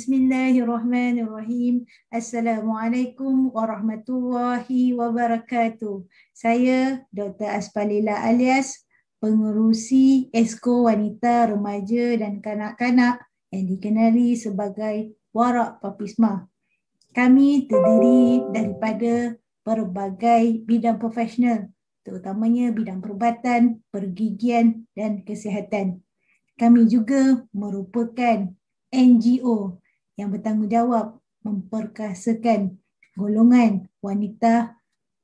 Bismillahirrahmanirrahim. Assalamualaikum warahmatullahi wabarakatuh. Saya Dr. Aspalila alias pengerusi Esko Wanita, Remaja dan Kanak-kanak yang dikenali sebagai Warak Papisma. Kami terdiri daripada pelbagai bidang profesional, terutamanya bidang perubatan, pergigian dan kesihatan. Kami juga merupakan NGO yang bertanggungjawab memperkasakan golongan wanita,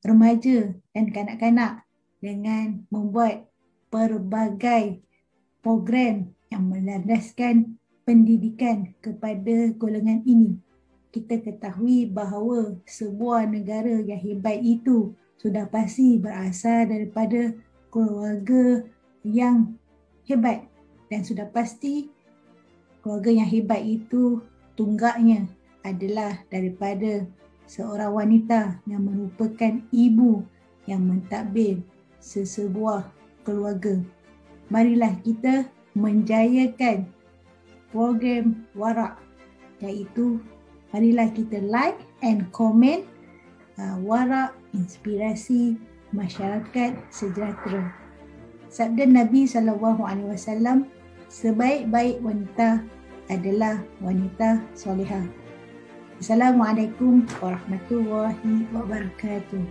remaja dan kanak-kanak dengan membuat pelbagai program yang melandaskan pendidikan kepada golongan ini. Kita ketahui bahawa sebuah negara yang hebat itu sudah pasti berasal daripada keluarga yang hebat, dan sudah pasti keluarga yang hebat itu tunggaknya adalah daripada seorang wanita yang merupakan ibu yang mentadbir sesebuah keluarga. Marilah kita menjayakan program Warak, iaitu marilah kita like and comment Warak Inspirasi Masyarakat Sejahtera. Sabda Nabi SAW, sebaik-baik wanita adalah wanita solehah. Assalamualaikum warahmatullahi wabarakatuh.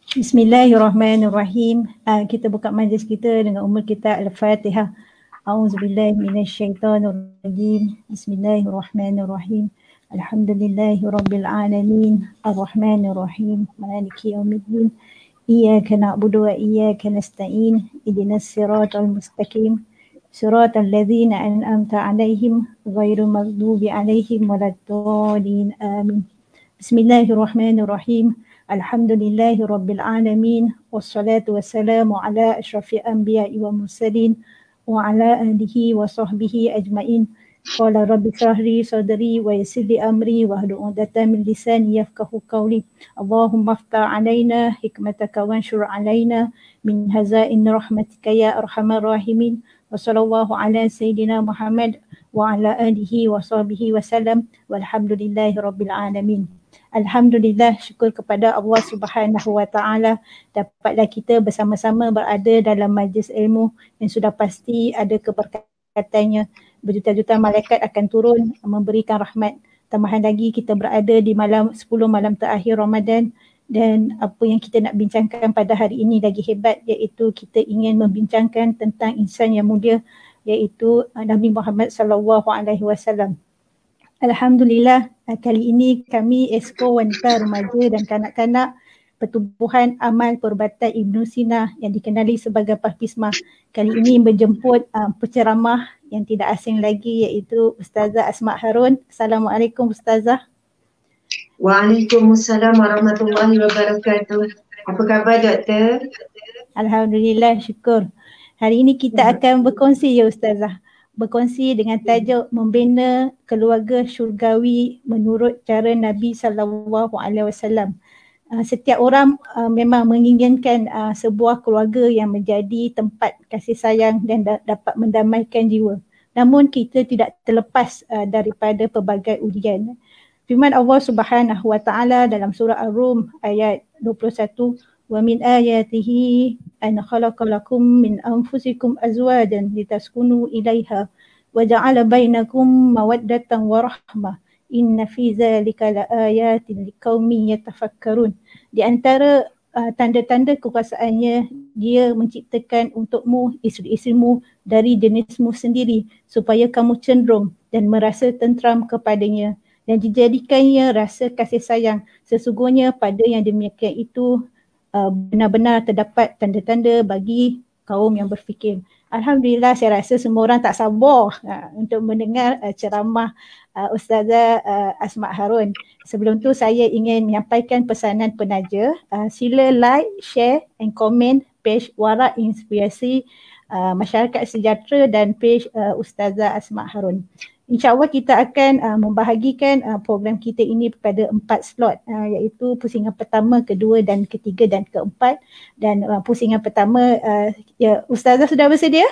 Bismillahirrahmanirrahim. Kita buka majlis kita dengan ummul kitab Al-Fatihah. A'udzubillahi minasyaitonirrajim. Bismillahirrahmanirrahim. Alhamdulillahirabbil alamin. Arrahmanirrahim. Maliki yaumiddin. Iyyaka na'budu wa iyyaka nasta'in. Ihdinas siratal mustaqim. Siratal ladzina an'amta 'alaihim ghairil maghdubi 'alaihim waladdallin. Amin. Bismillahirrahmanirrahim. Alhamdulillahi Rabbil Alamin. Wassalatu wassalamu ala ashrafil anbiya'i wa mursalin wa ala alihi wa sahbihi ajma'in. Qala rabbi shrah li sadri wa yassir li amri wahlul 'uqdatam min lisani yafqahu qawli. Allahumma iftah 'alaina hikmataka wanshur 'alaina min hazain rahmatika ya arhamar rahimin. Wa sallallahu ala sayyidina Muhammad wa ala alihi wa sahbihi wasallam. Walhamdulillahi Rabbil Alamin. Alhamdulillah, syukur kepada Allah Subhanahu wa Ta'ala, dapatlah kita bersama-sama berada dalam majlis ilmu yang sudah pasti ada keberkatannya. Berjuta-juta malaikat akan turun memberikan rahmat. Tambahan lagi kita berada di malam 10 malam terakhir Ramadan, dan apa yang kita nak bincangkan pada hari ini lagi hebat, iaitu kita ingin membincangkan tentang insan yang mulia, iaitu Nabi Muhammad SAW. Alhamdulillah, kali ini kami Esko Wanita, Remaja dan Kanak-kanak Pertubuhan Amal Perubatan Ibn Sina yang dikenali sebagai Papisma, kali ini menjemput penceramah yang tidak asing lagi, iaitu Ustazah Asma Harun. Assalamualaikum Ustazah. Waalaikumsalam warahmatullahi wabarakatuh. Apa khabar Doktor? Alhamdulillah, syukur. Hari ini kita akan berkongsi ya Ustazah. Berkongsi dengan tajuk membina keluarga syurgawi menurut cara Nabi SAW. Setiap orang memang menginginkan sebuah keluarga yang menjadi tempat kasih sayang dan dapat mendamaikan jiwa. Namun kita tidak terlepas daripada pelbagai ujian. Firman Allah Subhanahu wa Ta'ala dalam surah Ar-Rum ayat 21, wa min ayatihi an khalaqalakum min anfusikum azwajan litaskunu ilaiha wa ja'ala bainakum mawaddatan wa rahmah inna fi zalika laayatin liqaumin yatafakkarun. Di antara tanda-tanda kekuasaannya, dia menciptakan untukmu isteri-isterimu dari jenismu sendiri supaya kamu cenderung dan merasa tentram kepadanya, dan dijadikannya rasa kasih sayang. Sesungguhnya pada yang demikian itu benar-benar terdapat tanda-tanda bagi kaum yang berfikir. Alhamdulillah, saya rasa semua orang tak sabar untuk mendengar ceramah Ustazah Asma Harun. Sebelum tu saya ingin menyampaikan pesanan penaja. Sila like, share and comment page Warak Inspirasi Masyarakat Sejahtera dan page Ustazah Asma Harun. InsyaAllah kita akan membahagikan program kita ini pada 4 slot, iaitu pusingan pertama, kedua dan ketiga dan keempat. Dan pusingan pertama, ya, Ustazah sudah bersedia?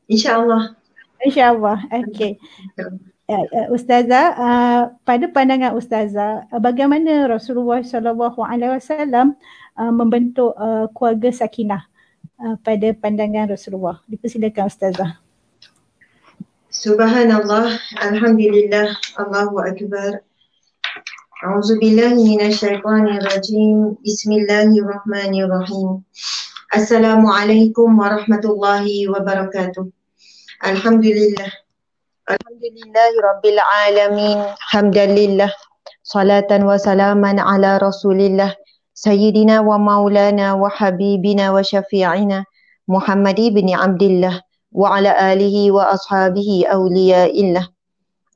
InsyaAllah. InsyaAllah, okey. Ustazah, pada pandangan Ustazah, bagaimana Rasulullah SAW membentuk keluarga sakinah pada pandangan Rasulullah? Dipersilakan Ustazah. Subhanallah, Alhamdulillah, Allahu Akbar. A'udzubillahi minasyaitonirrajim. Bismillahirrahmanirrahim. Assalamualaikum warahmatullahi wabarakatuh. Alhamdulillah. Alhamdulillahi rabbil alamin. Hamdalillah. Salatan wa salaman ala Rasulillah. Sayyidina wa maulana wa habibina wa syafi'ina Muhammad ibn Abdillah wa ala alihi wa ashabihi awliyaillah.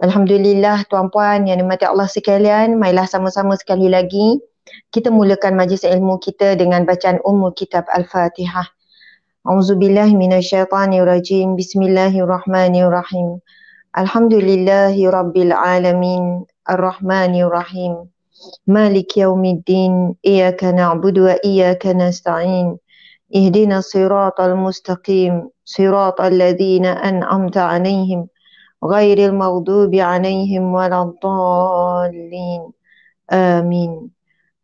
Alhamdulillah, tuan-puan yang dimati Allah sekalian, marilah sama-sama sekali lagi kita mulakan majlis ilmu kita dengan bacaan Ummul Kitab Al-Fatihah. A'udzubillahi minasyaitonirrajim. Bismillahirrahmanirrahim. Alhamdulillahi rabbil alamin. Ar-Rahmanirrahim. Malik yaumiddin. Iyyaka na'budu wa iyyaka nasta'in. Ihdinas siratal mustaqim. Siratal ladzina an'amta 'alaihim ghairil maghdubi 'alaihim waladdallin. Amin.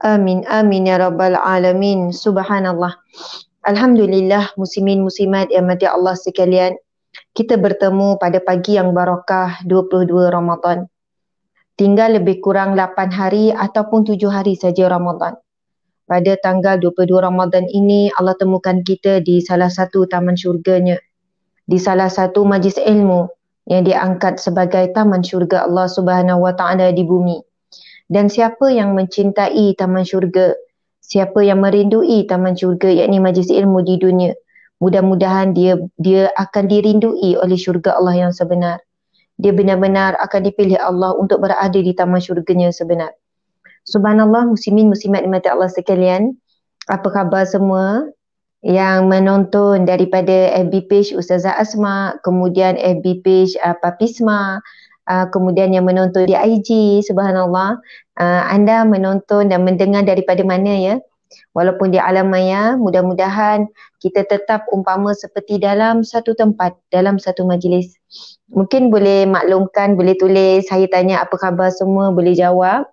Amin amin ya rabbal alamin. Subhanallah. Alhamdulillah, muslimin muslimat yang mati Allah sekalian, kita bertemu pada pagi yang barakah 22 Ramadan. Tinggal lebih kurang 8 hari ataupun 7 hari saja Ramadan. Pada tanggal 22 Ramadan ini, Allah temukan kita di salah satu taman syurganya, di salah satu majlis ilmu yang diangkat sebagai taman syurga Allah Subhanahu Wa Taala di bumi. Dan siapa yang mencintai taman syurga, siapa yang merindui taman syurga, yakni majlis ilmu di dunia, mudah-mudahan dia akan dirindui oleh syurga Allah yang sebenar. Dia benar-benar akan dipilih Allah untuk berada di taman syurganya sebenar. Subhanallah, muslimin muslimat dimati Allah sekalian, apa khabar semua yang menonton daripada FB page Ustazah Asma, kemudian FB page Papisma, kemudian yang menonton di IG. Subhanallah, anda menonton dan mendengar daripada mana ya? Walaupun di alam maya, mudah-mudahan kita tetap umpama seperti dalam satu tempat, dalam satu majlis. Mungkin boleh maklumkan, boleh tulis, saya tanya apa khabar semua, boleh jawab,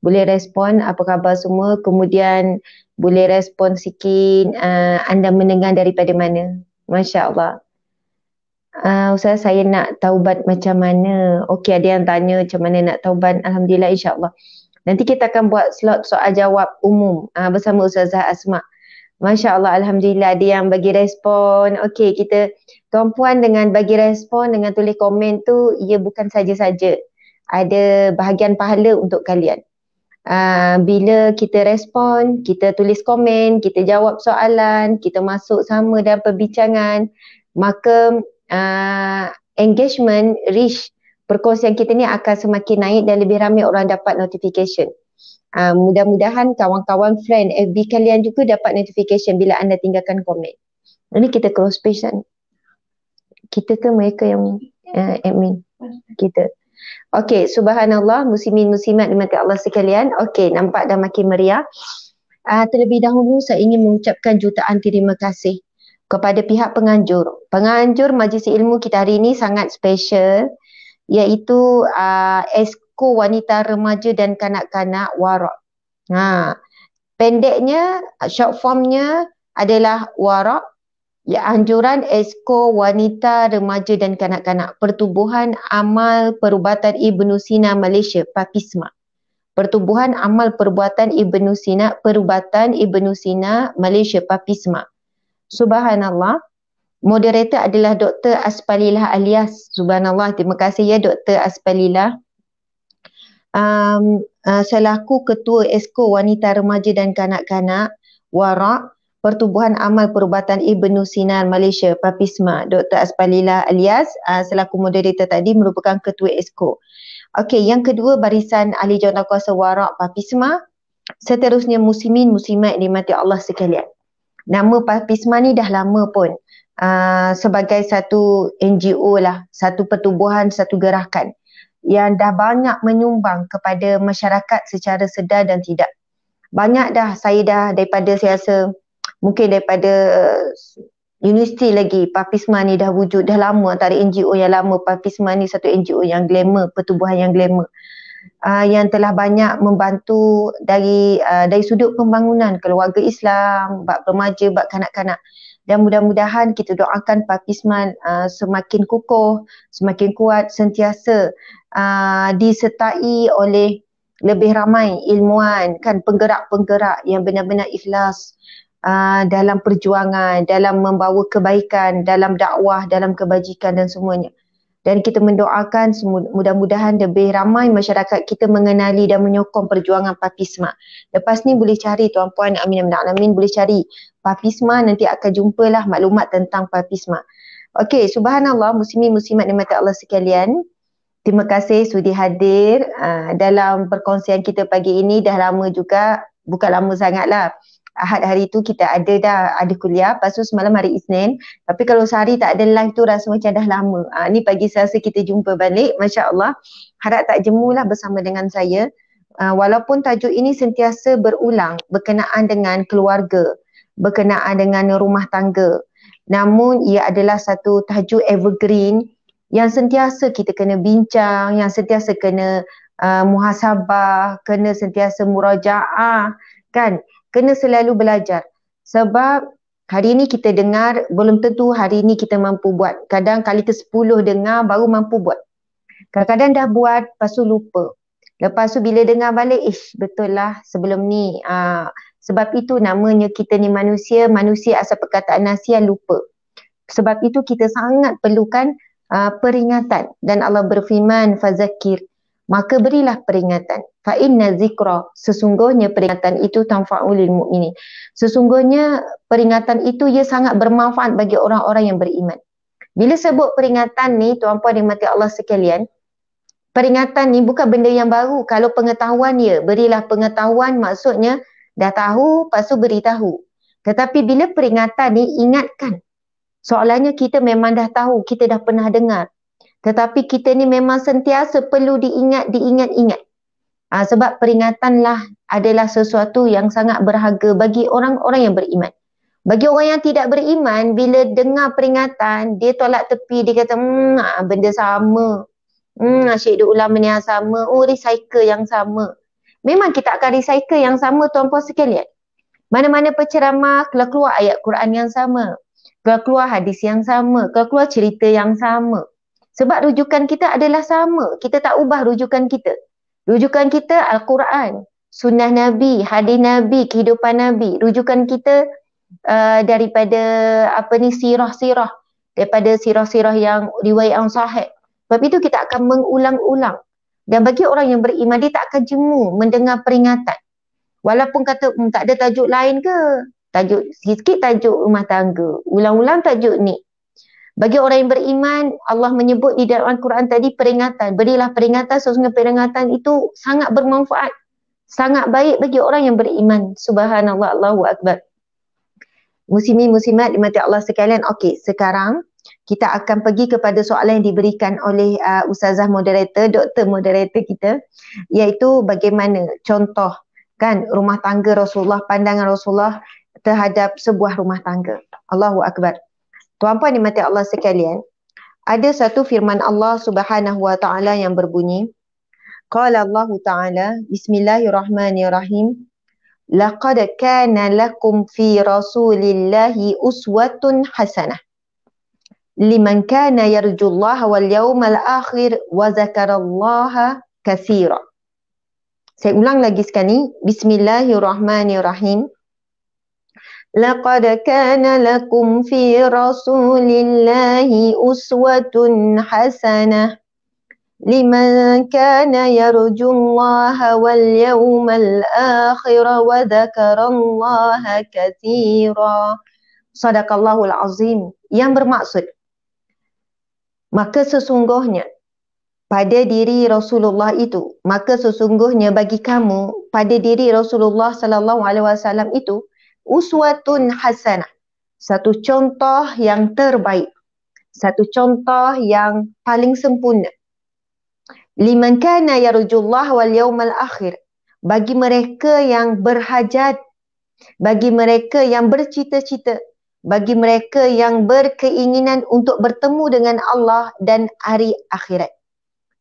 boleh respon apa khabar semua, kemudian boleh respon sikit anda mendengar daripada mana. Masya Allah. Ustaz, saya nak taubat macam mana? Okey, ada yang tanya macam mana nak taubat. Alhamdulillah, insyaAllah. Nanti kita akan buat slot soal jawab umum bersama Ustazah Asma. Masya Allah, Alhamdulillah ada yang bagi respon. Okey, kita tuan-puan dengan bagi respon, dengan tulis komen tu, ia bukan saja-saja. Ada bahagian pahala untuk kalian. Bila kita respon, kita tulis komen, kita jawab soalan, kita masuk sama dalam perbincangan, maka engagement, reach, perkongsian kita ni akan semakin naik dan lebih ramai orang dapat notification. Mudah-mudahan kawan-kawan friend FB kalian juga dapat notification bila anda tinggalkan komen. Ini kita close page kan? Kita ke mereka yang admin? Kita. Okey, subhanallah, muslimin muslimat dimati Allah sekalian. Okey, nampak dah makin meriah. Terlebih dahulu saya ingin mengucapkan jutaan terima kasih kepada pihak penganjur. Penganjur majlis ilmu kita hari ini sangat special, iaitu Esko Wanita Remaja dan Kanak-kanak Warak. Pendeknya, short formnya adalah Warak, ya, anjuran Esko Wanita Remaja dan Kanak-kanak Pertubuhan Amal Perubatan Ibnu Sina Malaysia, Papisma. Pertubuhan Amal Perubatan Ibnu Sina, Perubatan Ibnu Sina Malaysia, Papisma. Subhanallah, moderator adalah Dr. Aspalilah alias. Subhanallah, terima kasih ya Dr. Aspalilah. Selaku Ketua Esko Wanita Remaja dan Kanak-kanak, Wara', Pertubuhan Amal Perubatan Ibnu Sinar Malaysia, Papisma. Dr. Asfalila Alias selaku moderator tadi merupakan Ketua Exco. Okey, yang kedua barisan ahli jawatankuasa Wara' Papisma. Seterusnya muslimin muslimat dimati Allah sekalian. Nama Papisma ni dah lama pun sebagai satu NGO lah, satu pertubuhan, satu gerakan yang dah banyak menyumbang kepada masyarakat secara sedar dan tidak. Banyak dah, saya rasa mungkin daripada universiti lagi Papisma ni dah wujud, dah lama, antara NGO yang lama. Papisma ni satu NGO yang glamour, pertubuhan yang glamour, yang telah banyak membantu dari sudut pembangunan keluarga Islam, bab remaja, bab kanak-kanak. Dan mudah-mudahan kita doakan Papisma semakin kukuh, semakin kuat, sentiasa disertai oleh lebih ramai ilmuwan, kan, penggerak-penggerak yang benar-benar ikhlas dalam perjuangan, dalam membawa kebaikan, dalam dakwah, dalam kebajikan dan semuanya. Dan kita mendoakan mudah-mudahan lebih ramai masyarakat kita mengenali dan menyokong perjuangan Papisma. Lepas ni boleh cari tuan-puan, amin amin alamin, boleh cari Papisma, nanti akan jumpalah maklumat tentang Papisma. Okey, subhanallah, muslimin muslimat dimati Allah sekalian. Terima kasih sudi hadir dalam perkongsian kita pagi ini. Dah lama juga, bukan lama sangatlah. Ahad hari tu kita ada kuliah, lepas tu semalam hari Isnin. Tapi kalau sehari tak ada live tu rasa macam dah lama. Ni pagi Selasa kita jumpa balik, Masya Allah. Harap tak jemulah bersama dengan saya. Walaupun tajuk ini sentiasa berulang berkenaan dengan keluarga, berkenaan dengan rumah tangga, namun ia adalah satu tajuk evergreen yang sentiasa kita kena bincang, yang sentiasa kena muhasabah, kena sentiasa murajaah, kan? Kena selalu belajar. Sebab hari ini kita dengar, belum tentu hari ini kita mampu buat. Kadang kali ke-10 dengar baru mampu buat. Kadang-kadang dah buat, lepas tu lupa. Lepas tu bila dengar balik, betul lah sebelum ni. Sebab itu namanya kita ni manusia asal perkataan nasihat lupa. Sebab itu kita sangat perlukan peringatan. Dan Allah berfirman, fazakir, maka berilah peringatan. Fa inna zikra, sesungguhnya peringatan itu tanfa'ul lil mu'minin. Sesungguhnya peringatan itu ia sangat bermanfaat bagi orang-orang yang beriman. Bila sebut peringatan ni, tuan-puan dimati Allah sekalian, peringatan ni bukan benda yang baru. Kalau pengetahuan ya, berilah pengetahuan, maksudnya dah tahu, lepas tu beritahu. Tetapi bila peringatan ni, ingatkan. Soalannya kita memang dah tahu, kita dah pernah dengar. Tetapi kita ni memang sentiasa perlu diingat. Sebab peringatanlah adalah sesuatu yang sangat berharga bagi orang-orang yang beriman. Bagi orang yang tidak beriman, bila dengar peringatan, dia tolak tepi, dia kata, benda sama. Asyik ulang benda yang sama. Recycle yang sama. Memang kita akan recycle yang sama, tuan-puan sekalian. Mana-mana penceramah, keluar ayat Quran yang sama. Keluar hadis yang sama. Keluar cerita yang sama. Sebab rujukan kita adalah sama. Kita tak ubah rujukan kita. Rujukan kita Al-Quran, sunnah Nabi, hadis Nabi, kehidupan Nabi. Rujukan kita daripada sirah-sirah. Daripada sirah-sirah yang riwayat yang sahih. Sebab itu kita akan mengulang-ulang. Dan bagi orang yang beriman, dia tak akan jemu mendengar peringatan. Walaupun kata tak ada tajuk lain ke? Sikit tajuk rumah tangga. Ulang-ulang tajuk ni. Bagi orang yang beriman, Allah menyebut di dalam Al-Quran tadi peringatan. Berilah peringatan, sesungguhnya peringatan itu sangat bermanfaat. Sangat baik bagi orang yang beriman. Subhanallah, Allahu Akbar. Muslimin muslimat dimati Allah sekalian. Okey, sekarang kita akan pergi kepada soalan yang diberikan oleh Ustazah moderator, Doktor moderator kita, iaitu bagaimana contoh, kan, rumah tangga Rasulullah, pandangan Rasulullah terhadap sebuah rumah tangga. Allahu Akbar. Tuan-puan dimati Allah sekalian, ada satu firman Allah Subhanahu wa taala yang berbunyi, qala Allah taala, bismillahirrahmanirrahim, laqad kana lakum fi rasulillahi uswatun hasanah liman kana yarjullaha wal yawmal akhir wa zakarallaha katsira. Saya ulang lagi sekali, bismillahirrahmanirrahim. لقد كان لكم في رسول الله أسوة حسنة liman kana yarjullaha wal yawmal akhir wa dzakarallaha katsira. Sadaqallahul azim, yang bermaksud maka sesungguhnya pada diri Rasulullah itu, maka sesungguhnya bagi kamu pada diri Rasulullah sallallahu alaihi wasallam itu uswatun hasanah, satu contoh yang terbaik, satu contoh yang paling sempurna. Liman kana yarjullah wal yawmal akhir, bagi mereka yang berhajat, bagi mereka yang bercita-cita, bagi mereka yang berkeinginan untuk bertemu dengan Allah dan hari akhirat.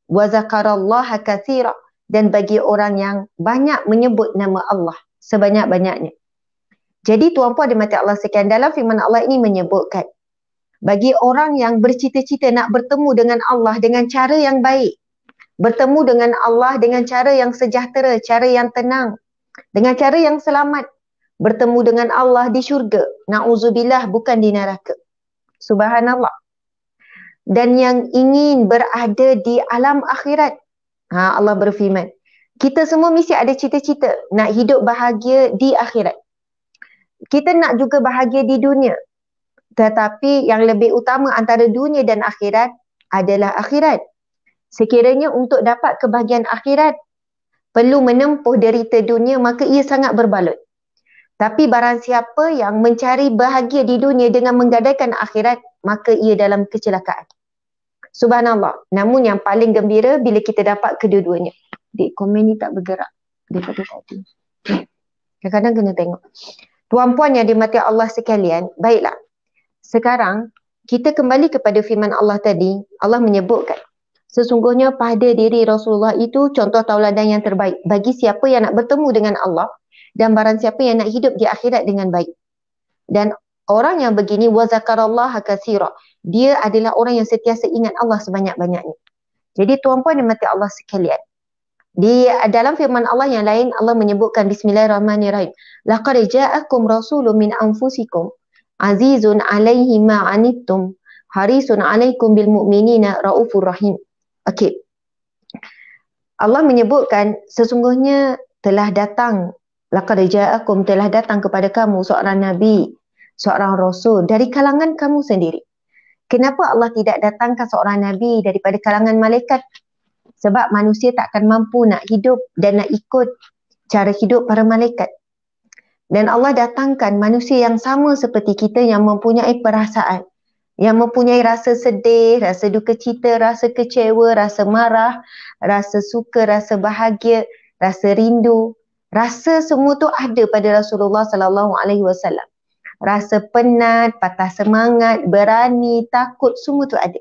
Wa zakarallaha katsira, dan bagi orang yang banyak menyebut nama Allah sebanyak-banyaknya. Jadi tuan-puan dimati Allah sekalian, dalam firman Allah ini menyebutkan bagi orang yang bercita-cita nak bertemu dengan Allah dengan cara yang baik, bertemu dengan Allah dengan cara yang sejahtera, cara yang tenang, dengan cara yang selamat, bertemu dengan Allah di syurga, na'udzubillah, bukan di neraka. Subhanallah. Dan yang ingin berada di alam akhirat. Allah berfirman, kita semua mesti ada cita-cita nak hidup bahagia di akhirat. Kita nak juga bahagia di dunia. Tetapi yang lebih utama antara dunia dan akhirat adalah akhirat. Sekiranya untuk dapat kebahagiaan akhirat perlu menempuh derita dunia, maka ia sangat berbalut. Tapi barang siapa yang mencari bahagia di dunia dengan menggadaikan akhirat, maka ia dalam kecelakaan. Subhanallah. Namun yang paling gembira bila kita dapat kedua-duanya. Dek, komen ni tak bergerak daripada tadi. Kadang-kadang kena tengok. Tuan-puan yang dimati Allah sekalian, baiklah. Sekarang kita kembali kepada firman Allah tadi. Allah menyebutkan, sesungguhnya pada diri Rasulullah itu contoh tauladan yang terbaik bagi siapa yang nak bertemu dengan Allah dan barang siapa yang nak hidup di akhirat dengan baik. Dan orang yang begini, wa zakarallaha katsira, dia adalah orang yang sentiasa ingat Allah sebanyak-banyaknya. Jadi tuan-puan dimati Allah sekalian, di dalam firman Allah yang lain, Allah menyebutkan bismillahirrahmanirrahim, laqad ja'akum rasulun min anfusikum azizun 'alaihi ma 'anittum harisun 'alaikum bil mu'minina raufur rahim. Okey. Allah menyebutkan sesungguhnya telah datang, laqad ja'akum, telah datang kepada kamu seorang nabi, seorang rasul dari kalangan kamu sendiri. Kenapa Allah tidak datangkan seorang nabi daripada kalangan malaikat? Sebab manusia tak akan mampu nak hidup dan nak ikut cara hidup para malaikat. Dan Allah datangkan manusia yang sama seperti kita, yang mempunyai perasaan, yang mempunyai rasa sedih, rasa duka cita, rasa kecewa, rasa marah, rasa suka, rasa bahagia, rasa rindu. Rasa semua tu ada pada Rasulullah sallallahu alaihi wasallam. Rasa penat, patah semangat, berani, takut, semua tu ada.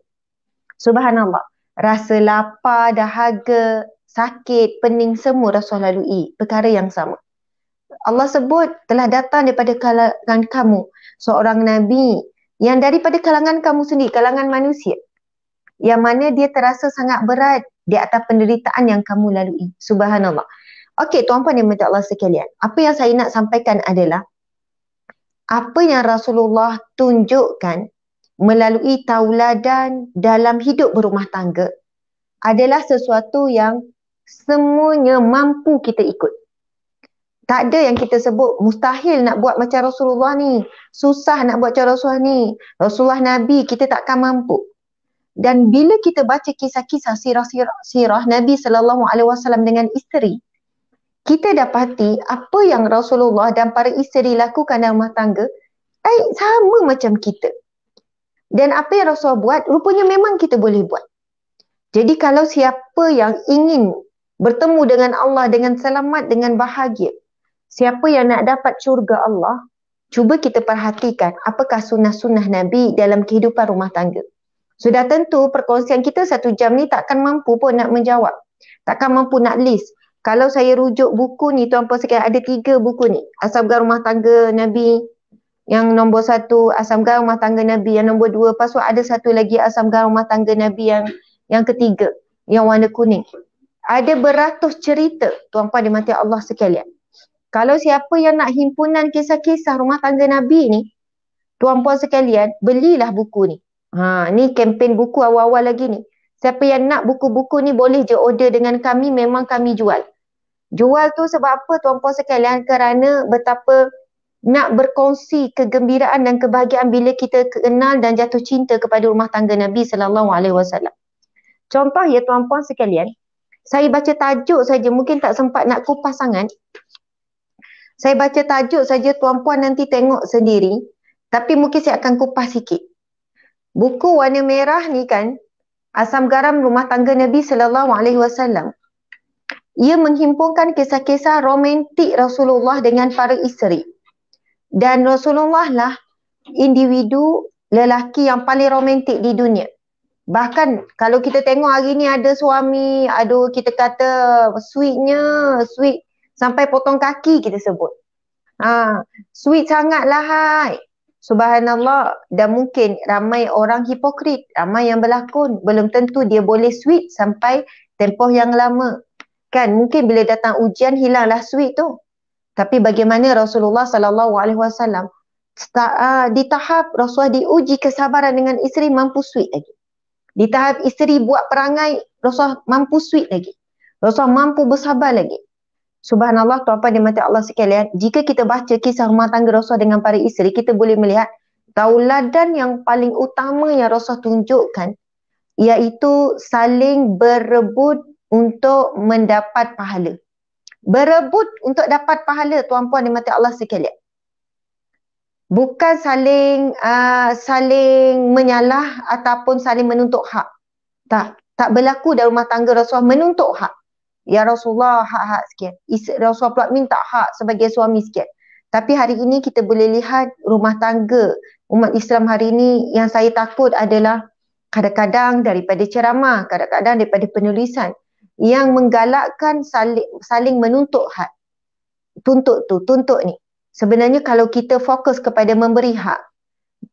Subhanallah. Rasa lapar, dahaga, sakit, pening, semua Rasul lalui perkara yang sama. Allah sebut telah datang daripada kalangan kamu seorang nabi yang daripada kalangan kamu sendiri, kalangan manusia, yang mana dia terasa sangat berat di atas penderitaan yang kamu lalui. Subhanallah. Okey, tuan-puan yang minta Allah sekalian, apa yang saya nak sampaikan adalah apa yang Rasulullah tunjukkan melalui tauladan dalam hidup berumah tangga adalah sesuatu yang semuanya mampu kita ikut. Tak ada yang kita sebut mustahil nak buat macam Rasulullah ni, susah nak buat macam Rasulullah ni, Rasulullah Nabi kita takkan mampu. Dan bila kita baca kisah-kisah sirah Nabi SAW dengan isteri, kita dapati apa yang Rasulullah dan para isteri lakukan dalam rumah tangga sama macam kita. Dan apa yang Rasulullah buat, rupanya memang kita boleh buat. Jadi kalau siapa yang ingin bertemu dengan Allah dengan selamat, dengan bahagia, siapa yang nak dapat syurga Allah, cuba kita perhatikan apakah sunnah-sunnah Nabi dalam kehidupan rumah tangga. Sudah tentu perkongsian kita 1 jam ni takkan mampu pun nak menjawab. Takkan mampu nak list. Kalau saya rujuk buku ni, tuan-puan sekalian, ada 3 buku ni. Asam-garam Rumah Tangga Nabi yang nombor 1, Asam-garam Rumah Tangga Nabi yang nombor 2, lepas tu ada satu lagi Asam-garam Rumah Tangga Nabi yang ketiga, yang warna kuning. Ada beratus cerita, tuan-puan dimati Allah sekalian. Kalau siapa yang nak himpunan kisah-kisah rumah tangga Nabi ni, tuan-puan sekalian, belilah buku ni. Ni kempen buku awal-awal lagi ni. Siapa yang nak buku-buku ni boleh je order dengan kami, memang kami jual. Jual tu sebab apa tuan-puan sekalian? Kerana betapa nak berkongsi kegembiraan dan kebahagiaan bila kita kenal dan jatuh cinta kepada rumah tangga Nabi SAW. Contoh ya tuan-puan sekalian, saya baca tajuk saja, mungkin tak sempat nak kupas sangat. Saya baca tajuk saja, tuan-puan nanti tengok sendiri. Tapi mungkin saya akan kupas sikit. Buku warna merah ni kan, Asam Garam Rumah Tangga Nabi SAW. Ia menghimpunkan kisah-kisah romantik Rasulullah dengan para isteri. Dan Rasulullah lah individu lelaki yang paling romantik di dunia. Bahkan kalau kita tengok hari ni ada suami, aduh kita kata sweet sampai potong kaki kita sebut. Sweet sangatlah hai. Subhanallah. Dan mungkin ramai orang hipokrit, ramai yang berlakon. Belum tentu dia boleh sweet sampai tempoh yang lama. Kan mungkin bila datang ujian hilanglah sweet tu. Tapi bagaimana Rasulullah SAW di tahap Rasulullah diuji kesabaran dengan isteri, mampu sweet lagi. Di tahap isteri buat perangai, Rasulullah mampu sweet lagi. Rasulullah mampu bersabar lagi. Subhanallah, tuan-tuan dimati Allah sekalian, jika kita baca kisah rumah tangga Rasulullah dengan para isteri, kita boleh melihat tauladan yang paling utama yang Rasulullah tunjukkan, iaitu saling berebut untuk mendapat pahala. Berebut untuk dapat pahala, tuan-puan dimati Allah sekalian. Bukan saling menyalah ataupun saling menuntut hak. Tak berlaku dalam rumah tangga Rasulullah menuntut hak. Ya Rasulullah, hak-hak sekian. Rasulullah pula minta hak sebagai suami sekian. Tapi hari ini kita boleh lihat rumah tangga umat Islam hari ini yang saya takut adalah kadang-kadang daripada ceramah, kadang-kadang daripada penulisan yang menggalakkan saling menuntut hak. Tuntut ni. Sebenarnya kalau kita fokus kepada memberi hak,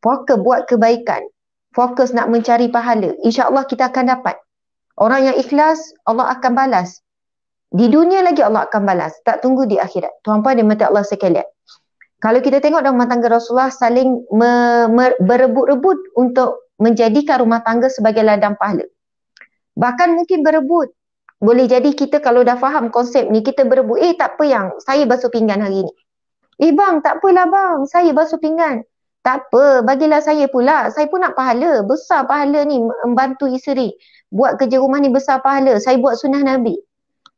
fokus buat kebaikan, fokus nak mencari pahala, insya-Allah kita akan dapat. Orang yang ikhlas, Allah akan balas. Di dunia lagi Allah akan balas. Tak tunggu di akhirat. Tuan-puan dan mata Allah sekalian. Kalau kita tengok dalam rumah tangga Rasulullah saling berebut-rebut untuk menjadikan rumah tangga sebagai ladang pahala. Bahkan mungkin berebut. Boleh jadi kita kalau dah faham konsep ni, kita berebut. Tak apa yang saya basuh pinggan hari ni. Bang, tak apalah bang. Saya basuh pinggan. Tak apa, bagilah saya pula. Saya pun nak pahala. Besar pahala ni membantu isteri. Buat kerja rumah ni besar pahala. Saya buat sunnah Nabi.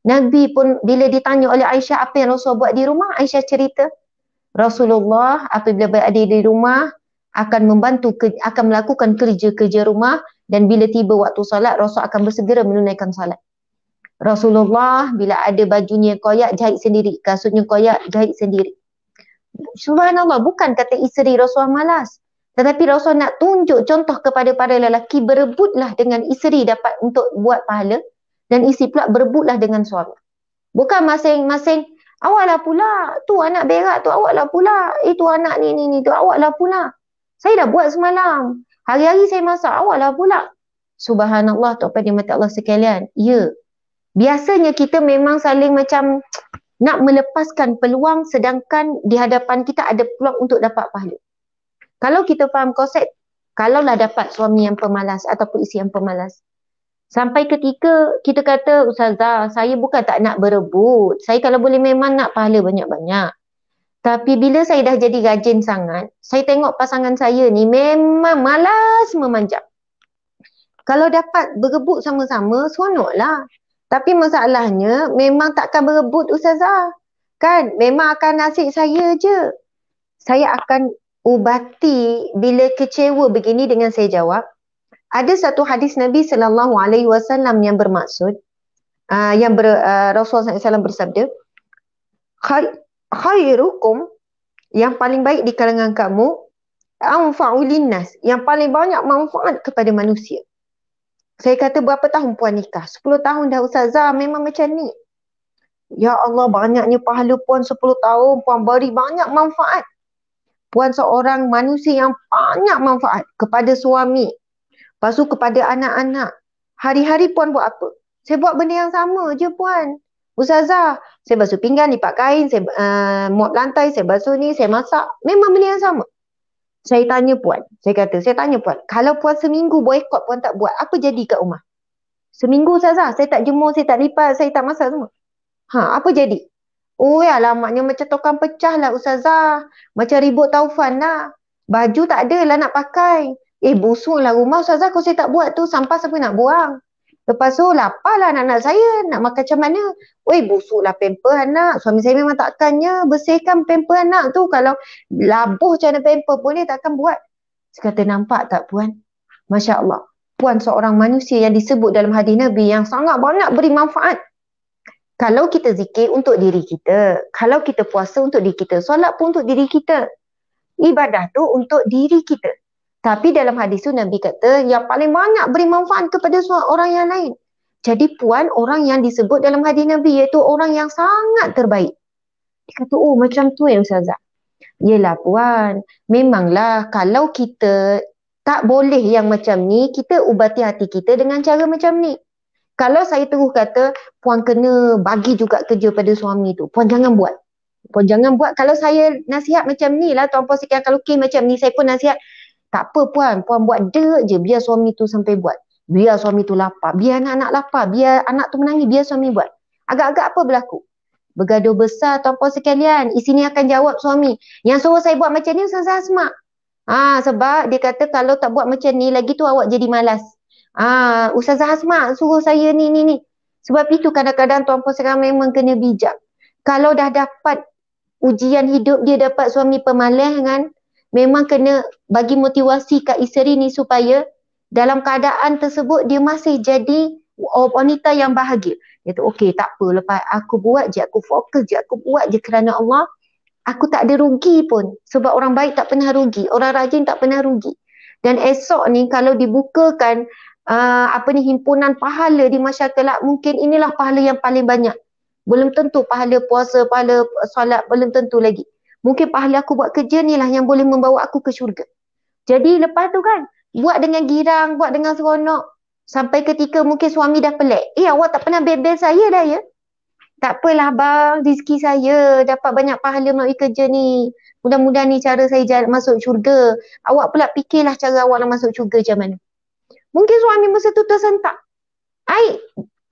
Nabi pun bila ditanya oleh Aisyah apa yang Rasulullah buat di rumah, Aisyah cerita Rasulullah apabila berada di rumah akan akan melakukan kerja-kerja rumah, dan bila tiba waktu solat Rasul akan bersegera menunaikan solat. Rasulullah bila ada bajunya koyak jahit sendiri, kasutnya koyak jahit sendiri. Subhanallah, bukan kata isteri Rasulullah malas, tetapi Rasul nak tunjuk contoh kepada para lelaki, berebutlah dengan isteri dapat untuk buat pahala. Dan isteri pula berebutlah dengan suami. Bukan masing-masing, awaklah pula, tu anak berak tu, awaklah pula, itu anak ni tu, awaklah pula. Saya dah buat semalam, hari-hari saya masak, awaklah pula. Subhanallah, tuan-tuan dan mata Allah sekalian. Ya, biasanya kita memang saling macam nak melepaskan peluang, sedangkan di hadapan kita ada peluang untuk dapat pahala. Kalau kita faham konsep, kalaulah dapat suami yang pemalas ataupun isteri yang pemalas, sampai ketika kita kata, Ustazah, saya bukan tak nak berebut. Saya kalau boleh memang nak pahala banyak-banyak. Tapi bila saya dah jadi rajin sangat, saya tengok pasangan saya ni memang malas memanjang. Kalau dapat berebut sama-sama, seronoklah. Tapi masalahnya memang takkan berebut Ustazah. Kan? Memang akan nasib saya je. Saya akan ubati bila kecewa begini dengan saya jawab. Ada satu hadis Nabi SAW yang bermaksud, Rasulullah SAW bersabda, khairukum, yang paling baik di kalangan kamu, anfa'u linnas, yang paling banyak manfaat kepada manusia. Saya kata, berapa tahun puan nikah? 10 tahun dah Ustazah, memang macam ni. Ya Allah, banyaknya pahala puan 10 tahun, puan beri banyak manfaat. Puan seorang manusia yang banyak manfaat kepada suami. Lepas tu kepada anak-anak. Hari-hari puan buat apa? Saya buat benda yang sama je puan. Ustazah, saya basuh pinggan, lipat kain, saya mop lantai, saya basuh ni, saya masak. Memang benda yang sama. Saya tanya puan, kalau puan seminggu boykot puan tak buat, apa jadi kat rumah? Seminggu Ustazah, saya tak jemur, saya tak lipat, saya tak masak semua. Apa jadi? Oh ya, alamaknya macam tokang pecah lah Ustazah. Macam ribut taufan lah. Baju tak ada lah nak pakai. Busuk lah rumah Ustazah kalau saya tak buat tu. Sampah siapa nak buang? Lepas tu lapar lah anak-anak saya. Nak makan macam mana? Busuk lah pamper anak. Suami saya memang takkannya bersihkan pamper anak tu. Kalau labuh macam mana pamper boleh takkan buat. Saya kata nampak tak puan? Masya Allah. Puan seorang manusia yang disebut dalam hadis Nabi yang sangat banyak beri manfaat. Kalau kita zikir untuk diri kita, kalau kita puasa untuk diri kita, solat pun untuk diri kita. Ibadah tu untuk diri kita. Tapi dalam hadis tu Nabi kata yang paling banyak beri manfaat kepada orang yang lain. Jadi puan orang yang disebut dalam hadis Nabi iaitu orang yang sangat terbaik. Dia kata macam tu ya Ustazah. Yelah puan, memanglah kalau kita tak boleh yang macam ni, kita ubati hati kita dengan cara macam ni. Kalau saya terus kata, puan kena bagi juga kerja pada suami tu. Puan jangan buat. Puan jangan buat. Kalau saya nasihat macam ni lah, tuan-puan sekalian, kalau macam ni, saya pun nasihat. Tak apa puan, puan buat dek je. Biar suami tu sampai buat. Biar suami tu lapar. Biar anak-anak lapar. Biar anak tu menangis. Biar suami buat. Agak-agak apa berlaku? Bergaduh besar tuan-puan sekalian. Isi ni akan jawab suami. Yang suruh saya buat macam ni, Ustazah Asma. Sebab dia kata kalau tak buat macam ni, lagi tu awak jadi malas. Ustazah Asma suruh saya ni. Sebab itu kadang-kadang tuan-puan sekarang memang kena bijak. Kalau dah dapat ujian hidup dia dapat suami pemalas kan, memang kena bagi motivasi kat isteri ni supaya dalam keadaan tersebut dia masih jadi wanita yang bahagia. Dia tu okey tak apa, lepas aku buat je, aku fokus je, aku buat je kerana Allah. Aku tak ada rugi pun. Sebab orang baik tak pernah rugi. Orang rajin tak pernah rugi. Dan esok ni kalau dibukakan himpunan pahala di masyarakat, mungkin inilah pahala yang paling banyak. Belum tentu pahala puasa, pahala solat, belum tentu lagi. Mungkin pahala aku buat kerja ni lah yang boleh membawa aku ke syurga. Jadi lepas tu kan, buat dengan girang, buat dengan seronok. Sampai ketika mungkin suami dah pelik. Awak tak pernah bebel saya dah ya? Tak apalah bang, rezeki saya dapat banyak pahala melalui kerja ni. Mudah-mudahan ni cara saya masuk syurga. Awak pula fikirlah cara awak nak masuk syurga macam mana. Mungkin suami masa tu tersentak.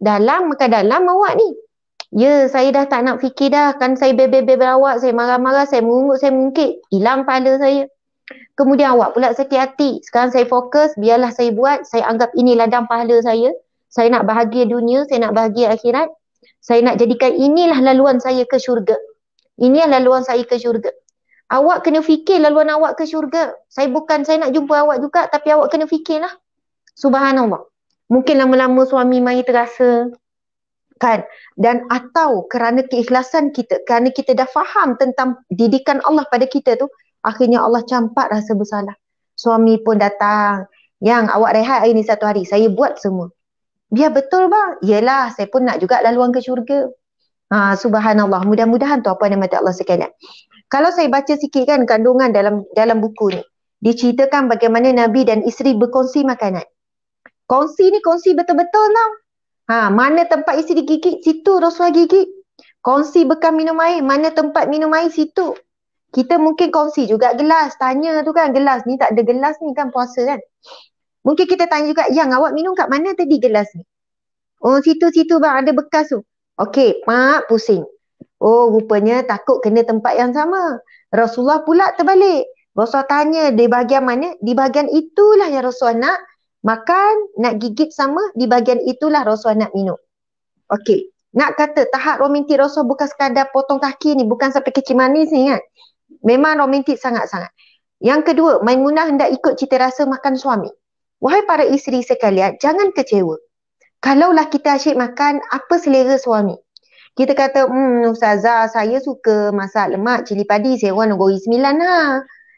Makan dalam awak ni. Ya, saya dah tak nak fikir dah. Kan saya bebel-bebel awak, saya marah-marah, saya mengungut, saya mengungkit. Hilang pahala saya. Kemudian awak pula sakit hati. Sekarang saya fokus, biarlah saya buat. Saya anggap ini ladang pahala saya. Saya nak bahagia dunia, saya nak bahagia akhirat. Saya nak jadikan inilah laluan saya ke syurga. Inilah laluan saya ke syurga. Awak kena fikir laluan awak ke syurga. Saya nak jumpa awak juga, tapi awak kena fikirlah. Subhanallah. Mungkin lama-lama suami mai terasa kan, dan atau kerana keikhlasan kita, kerana kita dah faham tentang didikan Allah pada kita tu, akhirnya Allah campak rasa bersalah. Suami pun datang, yang awak rehat hari ni satu hari, saya buat semua. Biar betul bang. Yelah, saya pun nak juga laluan ke syurga. Subhanallah. Mudah-mudahan tuan-puan dan mata Allah sekalian. Kalau saya baca sikit kan kandungan dalam buku ni, diceritakan bagaimana Nabi dan isteri berkongsi makanan. Kongsi ni kongsi betul-betul tau. Mana tempat isteri gigit, situ Rasulullah gigit. Kongsi bekam minum air, mana tempat minum air, situ. Kita mungkin kongsi juga gelas. Tanya tu kan, gelas ni tak ada gelas ni kan puasa kan. Mungkin kita tanya juga, yang awak minum kat mana tadi gelas ni? Situ-situ bang, ada bekas tu. Okey, pusing. Rupanya takut kena tempat yang sama. Rasulullah pula terbalik. Rasulullah tanya, di bahagian mana? Di bahagian itulah yang Rasulullah nak makan, nak gigit sama, di bahagian itulah Rasulullah nak minum. Okey, nak kata tahap romantik Rasul bukan sekadar potong kaki ni, bukan sampai kecil manis ni kan. Memang romantik sangat-sangat. Yang kedua, Maimunah hendak ikut cita rasa makan suami. Wahai para isteri sekalian, jangan kecewa. Kalaulah kita asyik makan apa selera suami. Kita kata, Ustazah, saya suka masak lemak, cili padi, saya orang Negeri Sembilan lah.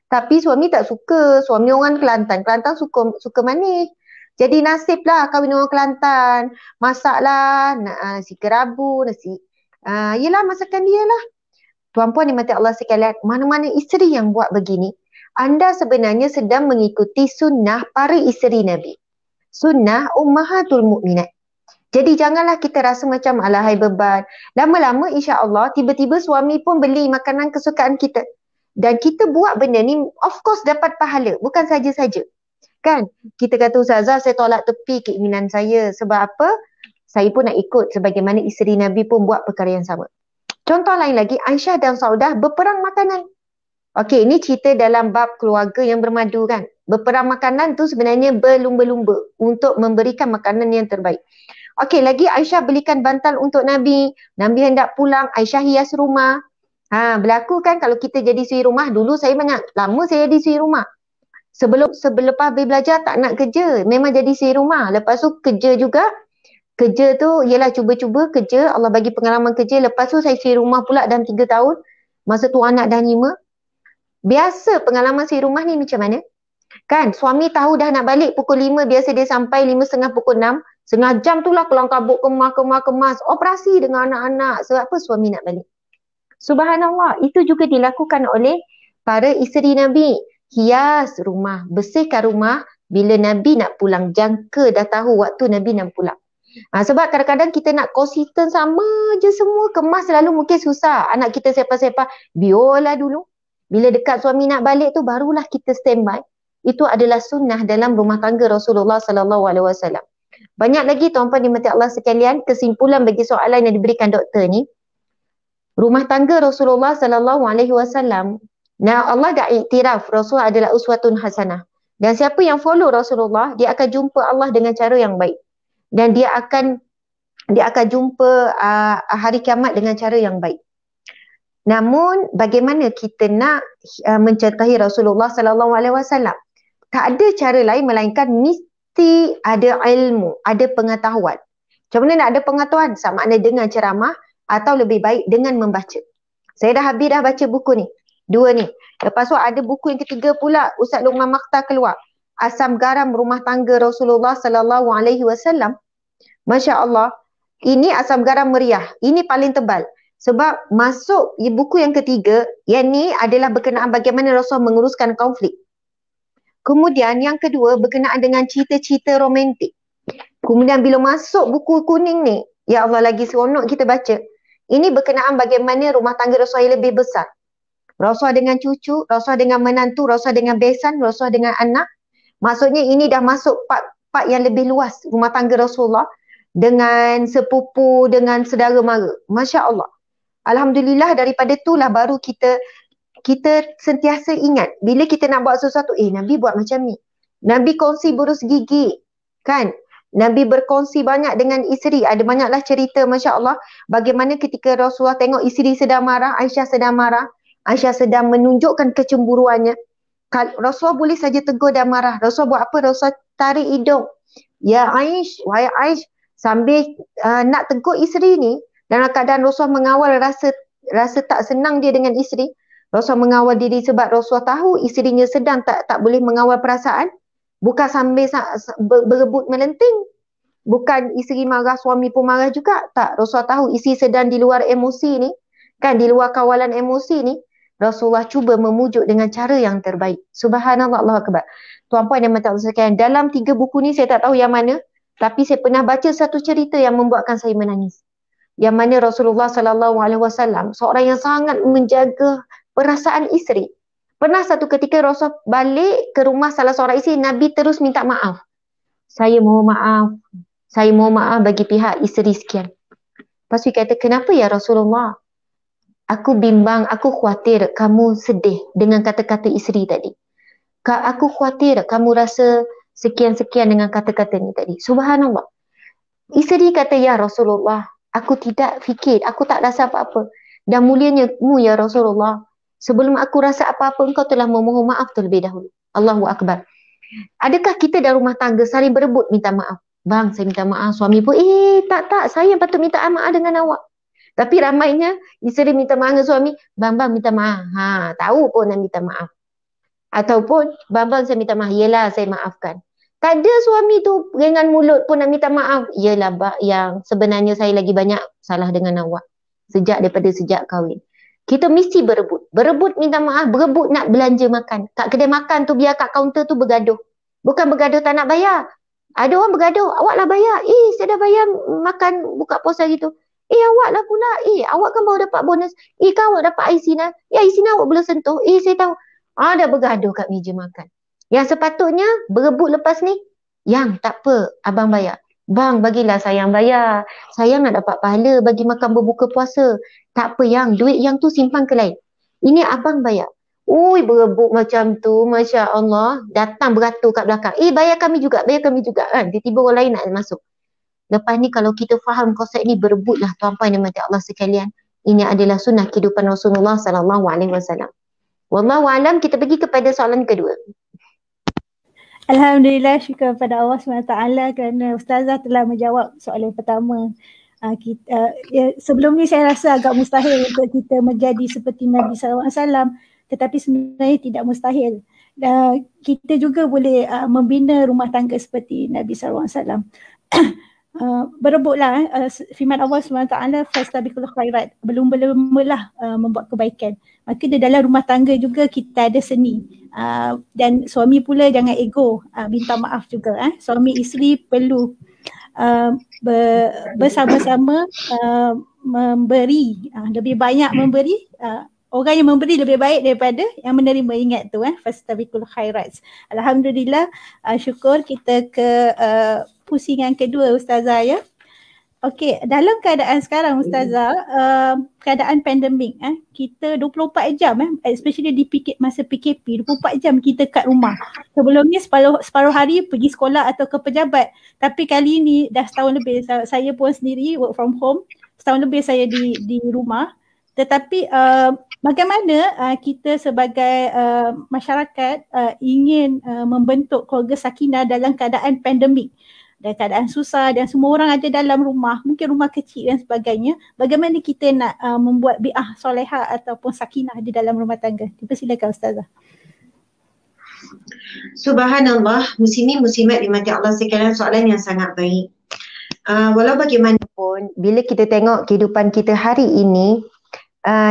Tapi suami tak suka. Suami orang Kelantan. Kelantan suka manis. Jadi nasiblah kahwin orang Kelantan. Masaklah nasi kerabu, yelah masakan dia lah. Tuan-puan dimati Allah sekalian, mana-mana isteri yang buat begini, anda sebenarnya sedang mengikuti sunnah para isteri Nabi. Sunnah ummahatul mu'minat. Jadi janganlah kita rasa macam alahai beban. Lama-lama insya-Allah tiba-tiba suami pun beli makanan kesukaan kita. Dan kita buat benda ni of course dapat pahala, bukan saja-saja. Kan? Kita kata Ustazah, saya tolak tepi keinginan saya. Sebab apa? Saya pun nak ikut sebagaimana isteri Nabi pun buat perkara yang sama. Contoh lain lagi, Aisyah dan Saudah berperang makanan. Okey, ini cerita dalam bab keluarga yang bermadu kan. Berperang makanan tu sebenarnya berlumba-lumba untuk memberikan makanan yang terbaik. Okey, lagi Aisyah belikan bantal untuk Nabi. Nabi hendak pulang, Aisyah hias rumah. Berlaku kan kalau kita jadi suri rumah. Dulu saya banyak, lama saya jadi suri rumah. Lepas habis belajar tak nak kerja. Memang jadi suri rumah. Lepas tu kerja juga. Kerja tu ialah cuba-cuba kerja. Allah bagi pengalaman kerja. Lepas tu saya suri rumah pula dalam 3 tahun. Masa tu anak dah 5. Biasa pengalaman suri rumah ni macam mana? Kan suami tahu dah nak balik pukul 5, biasa dia sampai 5.30 pukul 6. Setengah jam tu lah kelang kabut kemas. Operasi dengan anak-anak. Sebab apa suami nak balik? Subhanallah, itu juga dilakukan oleh para isteri Nabi. Hias rumah, bersihkan rumah bila Nabi nak pulang. Jangka dah tahu waktu Nabi nak pulang. Sebab kadang-kadang kita nak konsisten sama je semua, kemas selalu mungkin susah. Anak kita sepah-sepah, biarlah dulu. Bila dekat suami nak balik tu barulah kita standby. Itu adalah sunnah dalam rumah tangga Rasulullah SAW. Banyak lagi tuan-puan dimati Allah sekalian, kesimpulan bagi soalan yang diberikan doktor ni. Rumah tangga Rasulullah SAW, nah Allah dah iktiraf Rasul adalah uswatun hasanah. Dan siapa yang follow Rasulullah, dia akan jumpa Allah dengan cara yang baik. Dan dia akan jumpa hari kiamat dengan cara yang baik. Namun bagaimana kita nak mencintai Rasulullah SAW? Tak ada cara lain melainkan mesti ada ilmu, ada pengetahuan. Macam mana nak ada pengetahuan? Sama ada dengan ceramah atau lebih baik dengan membaca. Saya dah habis dah baca buku ni. 2 ni. Lepas tu ada buku yang ketiga pula, Ustaz Luqman Makhtar keluar. Asam garam rumah tangga Rasulullah SAW. Masya Allah. Ini asam garam meriah. Ini paling tebal. Sebab masuk buku yang ketiga, yang ni adalah berkenaan bagaimana Rasul menguruskan konflik. Kemudian yang kedua berkenaan dengan cerita-cerita romantik. Kemudian bila masuk buku kuning ni, ya Allah lagi seronok kita baca. Ini berkenaan bagaimana rumah tangga Rasul lebih besar. Rasul dengan cucu, Rasul dengan menantu, Rasul dengan besan, Rasul dengan anak. Maksudnya ini dah masuk part yang lebih luas rumah tangga Rasulullah dengan sepupu, dengan saudara mara. Masya Allah. Alhamdulillah daripada itulah baru kita sentiasa ingat bila kita nak buat sesuatu, Nabi buat macam ni. Nabi kongsi burus gigi, kan? Nabi berkongsi banyak dengan isteri. Ada banyaklah cerita, Masya Allah, bagaimana ketika Rasulullah tengok isteri sedang marah, Aisyah sedang marah, Aisyah sedang menunjukkan kecemburuannya. Rasulullah boleh saja tegur dan marah. Rasulullah buat apa? Rasulullah tarik hidung. Ya Aish, wahai Aish, sambil nak tegur isteri ni, dalam keadaan Rasulullah mengawal rasa tak senang dia dengan isteri. Rasulullah mengawal diri sebab Rasulullah tahu isterinya sedang tak boleh mengawal perasaan. Bukan sambil berebut melenting. Bukan isteri marah, suami pun marah juga. Tak, Rasulullah tahu isteri sedang di luar emosi ni. Kan, di luar kawalan emosi ni. Rasulullah cuba memujuk dengan cara yang terbaik. Subhanallah, Allahu Akbar. Tuan-puan yang mata Allah sekalian, dalam 3 buku ni saya tak tahu yang mana. Tapi saya pernah baca satu cerita yang membuatkan saya menangis. Yang mana Rasulullah SAW seorang yang sangat menjaga perasaan isteri. Pernah satu ketika Rasul balik ke rumah salah seorang isteri, Nabi terus minta maaf. Saya mohon maaf bagi pihak isteri sekian. Lepas tu kata, kenapa ya Rasulullah? Aku bimbang, aku khawatir kamu sedih dengan kata-kata isteri tadi. Aku khawatir kamu rasa sekian-sekian dengan kata-kata ni tadi. Subhanallah. Isteri kata, ya Rasulullah, aku tidak fikir, aku tak rasa apa-apa. Dan mulianya mu ya Rasulullah, sebelum aku rasa apa-apa, engkau telah memohon maaf terlebih dahulu. Allahu Akbar. Adakah kita dalam rumah tangga saling berebut minta maaf? Bang, saya minta maaf. Suami pun, tak, saya patut minta maaf dengan awak. Tapi ramainya isteri minta maaf dengan suami, bang minta maaf. Tahu pun nak minta maaf. Ataupun, bang saya minta maaf. Yelah, saya maafkan. Tak ada suami tu dengan mulut pun nak minta maaf. Yelah, yang sebenarnya saya lagi banyak salah dengan awak. Daripada sejak kahwin. Kita mesti berebut. Berebut minta maaf, berebut nak belanja makan. Kat kedai makan tu biar kat kaunter tu bergaduh. Bukan bergaduh tak nak bayar. Ada orang bergaduh, awak lah bayar. Saya dah bayar makan buka puasa gitu. Awak lah pula. Awak kan baru dapat bonus. Kan awak dapat IC IC awak belum sentuh. Saya tahu. Dah bergaduh kat meja makan. Yang sepatutnya berebut lepas ni, yang tak apa, abang bayar. Bang, bagilah sayang bayar. Sayang nak dapat pahala bagi makan berbuka puasa. Tak apa yang, duit yang tu simpan ke lain. Ini abang bayar. Ui, berebut macam tu, Masya Allah. Datang beratur kat belakang. Bayar kami juga, bayar kami juga. Kan? Tiba-tiba orang lain nak masuk. Lepas ni kalau kita faham konsep ni, berebutlah tuan-puan dan mati Allah sekalian. Ini adalah sunnah kehidupan Rasulullah SAW. Wallahu alam, kita pergi kepada soalan kedua. Alhamdulillah, syukur kepada Allah SWT kerana Ustazah telah menjawab soalan pertama. Sebelum ni saya rasa agak mustahil untuk kita menjadi seperti Nabi SAW, tetapi sebenarnya tidak mustahil. Kita juga boleh membina rumah tangga seperti Nabi SAW. Berebutlah firman Allah SWT, fastabiqul khairat, berlumba-lumbalah membuat kebaikan. Maka di dalam rumah tangga juga kita ada seni, dan suami pula jangan ego, minta maaf juga. Suami isteri perlu bersama-sama memberi, lebih banyak memberi. Orang yang memberi lebih baik daripada yang menerima. Ingat tu, fastabiqul khairat. Alhamdulillah, syukur kita ke pusingan kedua Ustazah ya. Okey, dalam keadaan sekarang Ustazah, keadaan pandemik, kita 24 jam, especially di masa PKP, 24 jam kita kat rumah. Sebelumnya separuh hari pergi sekolah atau ke pejabat, tapi kali ni dah setahun lebih saya pun sendiri work from home, setahun lebih saya di rumah. Tetapi bagaimana kita sebagai masyarakat ingin membentuk keluarga sakinah dalam keadaan pandemik, dan keadaan susah dan semua orang ada dalam rumah, mungkin rumah kecil dan sebagainya. Bagaimana kita nak membuat bi'ah solehah ataupun sakinah di dalam rumah tangga? Silakan Ustazah. Subhanallah, muslimin muslimat dimati Allah sekalian, soalan yang sangat baik. Walau bagaimanapun, bila kita tengok kehidupan kita hari ini,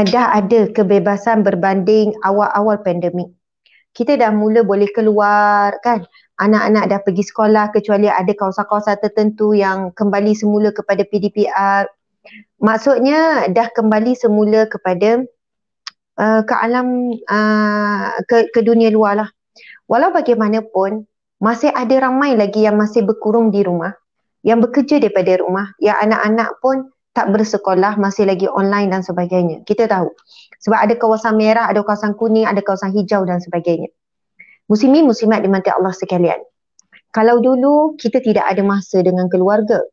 dah ada kebebasan berbanding awal-awal pandemik. Kita dah mula boleh keluar kan, anak-anak dah pergi sekolah kecuali ada kawasan-kawasan tertentu yang kembali semula kepada PDPR. Maksudnya dah kembali semula kepada ke alam, ke dunia luar lah. Walau bagaimanapun, masih ada ramai lagi yang masih berkurung di rumah, yang bekerja daripada rumah, yang anak-anak pun tak bersekolah, masih lagi online dan sebagainya. Kita tahu. Sebab ada kawasan merah, ada kawasan kuning, ada kawasan hijau dan sebagainya. Muslimin muslimat dimati Allah sekalian. Kalau dulu kita tidak ada masa dengan keluarga,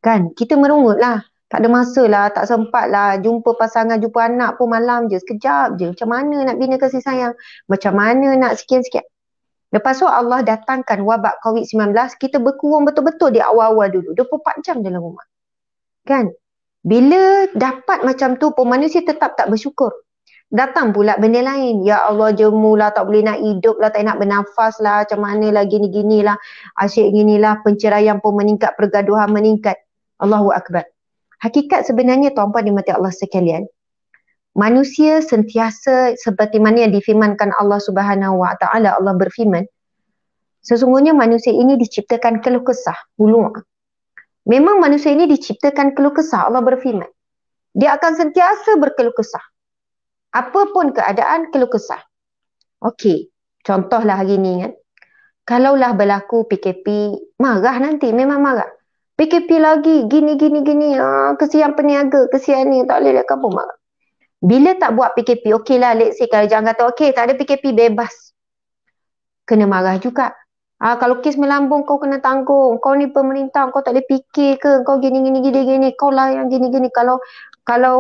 kan? Kita merungut lah. Tak ada masa lah, tak sempat lah. Jumpa pasangan, jumpa anak pun malam je, sekejap je. Macam mana nak bina kasih sayang? Macam mana nak sekian-sekian? Lepas tu Allah datangkan wabak COVID-19, kita berkurung betul-betul di awal-awal dulu. 24 jam dalam rumah. Kan? Bila dapat macam tu pun manusia tetap tak bersyukur. Datang pula benda lain. Ya Allah, jemu lah, tak boleh nak hidup lah, tak nak bernafas lah, macam mana lah, gini-gini lah, asyik gini lah, penceraian pun meningkat, pergaduhan meningkat. Allahu Akbar. Hakikat sebenarnya tuan-puan dimati Allah sekalian, manusia sentiasa seperti mana yang difirmankan Allah Subhanahu Wa Taala. Allah berfirman, sesungguhnya manusia ini diciptakan keluh kesah, hulung. Memang manusia ini diciptakan keluh kesah. Allah berfirman, dia akan sentiasa berkeluh kesah. Apapun keadaan, keluh kesah. Okey, contohlah hari ni kan, kalaulah berlaku PKP, marah nanti, memang marah. PKP lagi, gini, kesian peniaga, kesian ni, tak boleh lihat kampung, marah. Bila tak buat PKP, okeylah, let's say kalau jangan kata, okey, tak ada PKP, bebas. Kena marah juga. Kalau kes melambung, kau kena tanggung. Kau ni pemerintah, kau tak boleh fikir ke? Kau gini. Kau lah yang gini. Kalau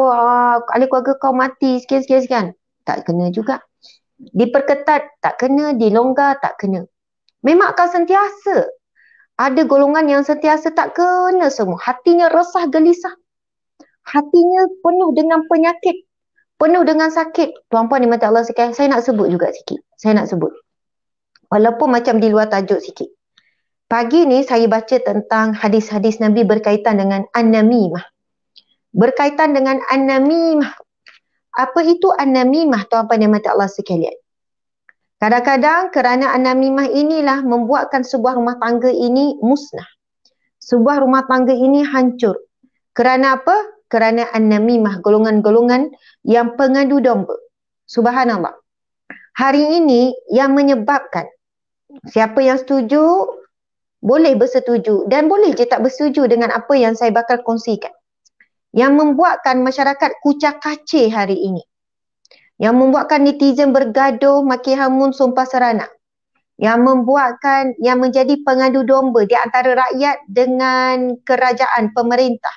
ahli keluarga kau mati, sekian. Tak kena juga. Diperketat, tak kena. Dilonggar, tak kena. Memang akan sentiasa. Ada golongan yang sentiasa tak kena semua. Hatinya resah, gelisah. Hatinya penuh dengan penyakit. Penuh dengan sakit. Tuan-puan dimati Allah sekalian, saya nak sebut juga sikit. Walaupun macam di luar tajuk sikit. Pagi ni saya baca tentang hadis-hadis Nabi berkaitan dengan an-namimah. Berkaitan dengan an-namimah. Apa itu an-namimah, tuan-puan yang mati Allah sekalian? Kadang-kadang kerana an-namimah inilah membuatkan sebuah rumah tangga ini musnah. Sebuah rumah tangga ini hancur. Kerana apa? Kerana an-namimah, golongan-golongan yang pengadu domba. Subhanallah. Hari ini yang menyebabkan Siapa yang setuju, boleh bersetuju dan boleh je tak bersetuju dengan apa yang saya bakal kongsikan. Yang membuatkan masyarakat kucak kacir hari ini. Yang membuatkan netizen bergaduh, maki hamun, sumpah serana. Yang membuatkan, yang menjadi pengadu domba di antara rakyat dengan kerajaan, pemerintah.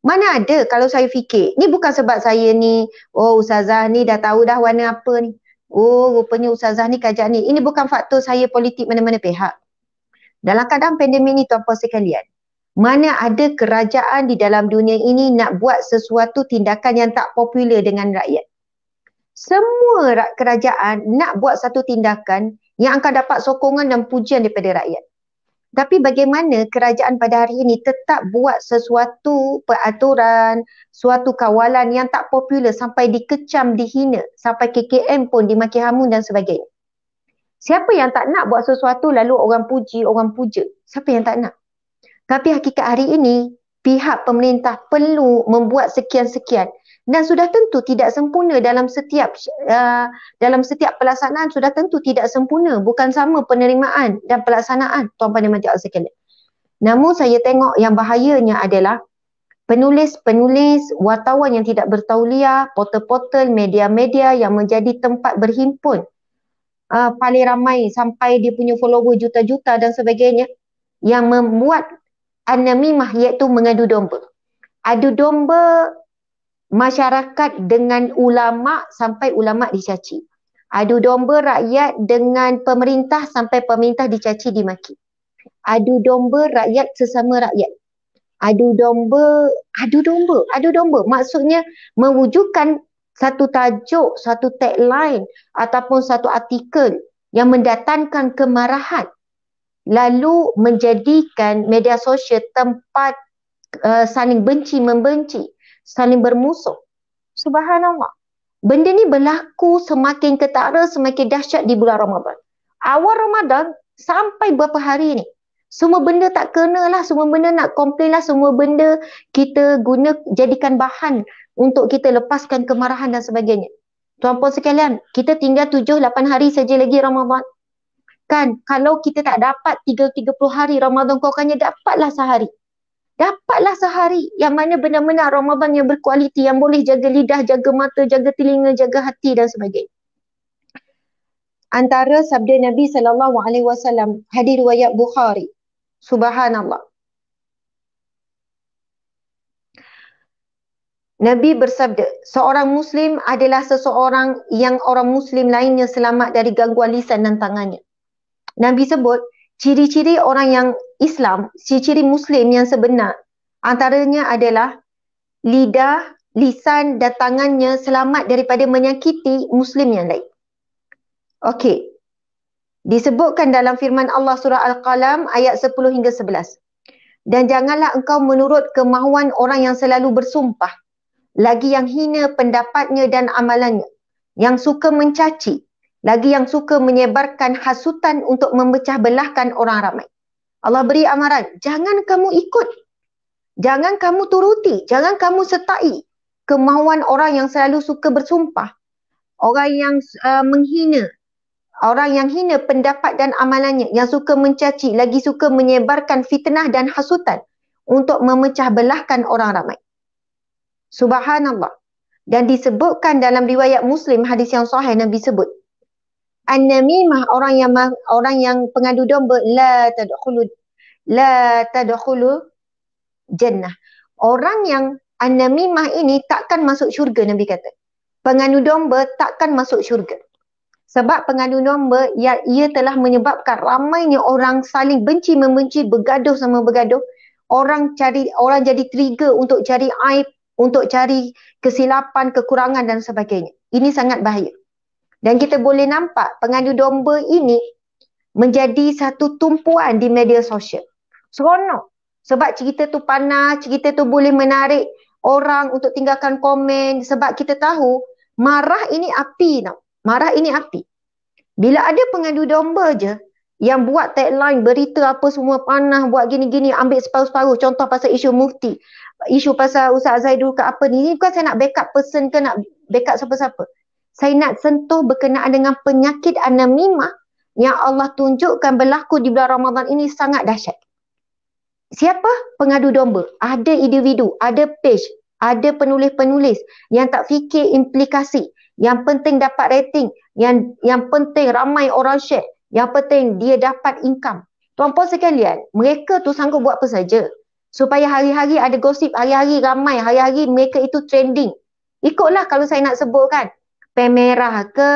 Mana ada kalau saya fikir, ni bukan sebab saya ni, oh ustazah ni dah tahu dah warna apa ni. Oh rupanya ustazah ni kajian ni. Ini bukan faktor saya politik mana-mana pihak. Dalam keadaan pandemik ni tuan-puan sekalian, mana ada kerajaan di dalam dunia ini nak buat sesuatu tindakan yang tak popular dengan rakyat. Semua kerajaan nak buat satu tindakan yang akan dapat sokongan dan pujian daripada rakyat. Tapi bagaimana kerajaan pada hari ini tetap buat sesuatu peraturan, suatu kawalan yang tak popular sampai dikecam, dihina, sampai KKM pun dimaki hamun dan sebagainya. Siapa yang tak nak buat sesuatu lalu orang puji, orang puja? Siapa yang tak nak? Tapi hakikat hari ini, pihak pemerintah perlu membuat sekian-sekian dan sudah tentu tidak sempurna dalam setiap pelaksanaan, sudah tentu tidak sempurna, bukan sama penerimaan dan pelaksanaan tuan-puan dan puan-puan sekalian. Namun saya tengok yang bahayanya adalah penulis-penulis, wartawan yang tidak bertauliah, portal-portal, media-media yang menjadi tempat berhimpun paling ramai sampai dia punya follower juta-juta dan sebagainya, yang membuat an-namimah iaitu mengadu domba. Adu domba masyarakat dengan ulama sampai ulama dicaci. Adu domba rakyat dengan pemerintah sampai pemerintah dicaci dimaki. Adu domba rakyat sesama rakyat. Adu domba. Maksudnya mewujudkan satu tajuk, satu tagline ataupun satu artikel yang mendatangkan kemarahan. Lalu menjadikan media sosial tempat saling benci-membenci, saling bermusuh. Subhanallah. Benda ni berlaku semakin ketara, semakin dahsyat di bulan Ramadan. Awal Ramadan sampai berapa hari ni, semua benda tak kena lah, semua benda nak komplain lah, semua benda kita guna jadikan bahan untuk kita lepaskan kemarahan dan sebagainya. Tuan-puan sekalian, kita tinggal 7-8 hari saja lagi Ramadan. Kan, kalau kita tak dapat 30 hari Ramadan, kau akan dapatlah sehari. Dapatlah sehari yang mana benar-benar Ramadan yang berkualiti, yang boleh jaga lidah, jaga mata, jaga telinga, jaga hati dan sebagainya. Antara sabda Nabi SAW, hadis riwayat Bukhari. Subhanallah. Nabi bersabda, seorang Muslim adalah seseorang yang orang Muslim lainnya selamat dari gangguan lisan dan tangannya. Nabi sebut, ciri-ciri orang yang Islam, ciri-ciri Muslim yang sebenar, antaranya adalah lidah, lisan dan tangannya selamat daripada menyakiti Muslim yang lain. Okey. Disebutkan dalam firman Allah surah Al-Qalam ayat 10 hingga 11. Dan janganlah engkau menurut kemahuan orang yang selalu bersumpah, lagi yang hina pendapatnya dan amalannya, yang suka mencaci, lagi yang suka menyebarkan hasutan untuk memecah belahkan orang ramai. Allah beri amaran, jangan kamu ikut, jangan kamu turuti, jangan kamu sertai kemahuan orang yang selalu suka bersumpah, orang yang menghina, orang yang hina pendapat dan amalannya, yang suka mencaci, lagi suka menyebarkan fitnah dan hasutan untuk memecah belahkan orang ramai. Subhanallah. Dan disebutkan dalam riwayat Muslim, hadis yang sahih, Nabi sebut, an-namimah, orang yang pengadu domba, la tadkhulu jannah. Orang yang an-namimah ini takkan masuk syurga, Nabi kata. Pengadu domba takkan masuk syurga. Sebab pengadu domba, ia telah menyebabkan ramainya orang saling benci-membenci, bergaduh sama bergaduh. Orang jadi trigger untuk cari aib, untuk cari kesilapan, kekurangan dan sebagainya. Ini sangat bahaya. Dan kita boleh nampak pengadu domba ini menjadi satu tumpuan di media sosial. Seronok. Sebab cerita tu panas, cerita tu boleh menarik orang untuk tinggalkan komen. Sebab kita tahu marah ini api tau. Marah ini api. Bila ada pengadu domba je yang buat tagline, berita apa semua panas, buat gini-gini, ambil separuh-separuh. Contoh pasal isu mufti. Isu pasal Ustaz Zaidul ke apa ni. Ini bukan saya nak backup person ke nak backup siapa-siapa. Saya nak sentuh berkenaan dengan penyakit an-namimah yang Allah tunjukkan berlaku di bulan Ramadan ini sangat dahsyat. Siapa? Pengadu domba. Ada individu, ada page, ada penulis-penulis yang tak fikir implikasi. Yang penting dapat rating, yang penting ramai orang share, yang penting dia dapat income. Tuan-puan sekalian, mereka tu sanggup buat apa saja supaya hari-hari ada gosip, hari-hari ramai, hari-hari mereka itu trending. Ikutlah kalau saya nak sebutkan. Pen merah ke,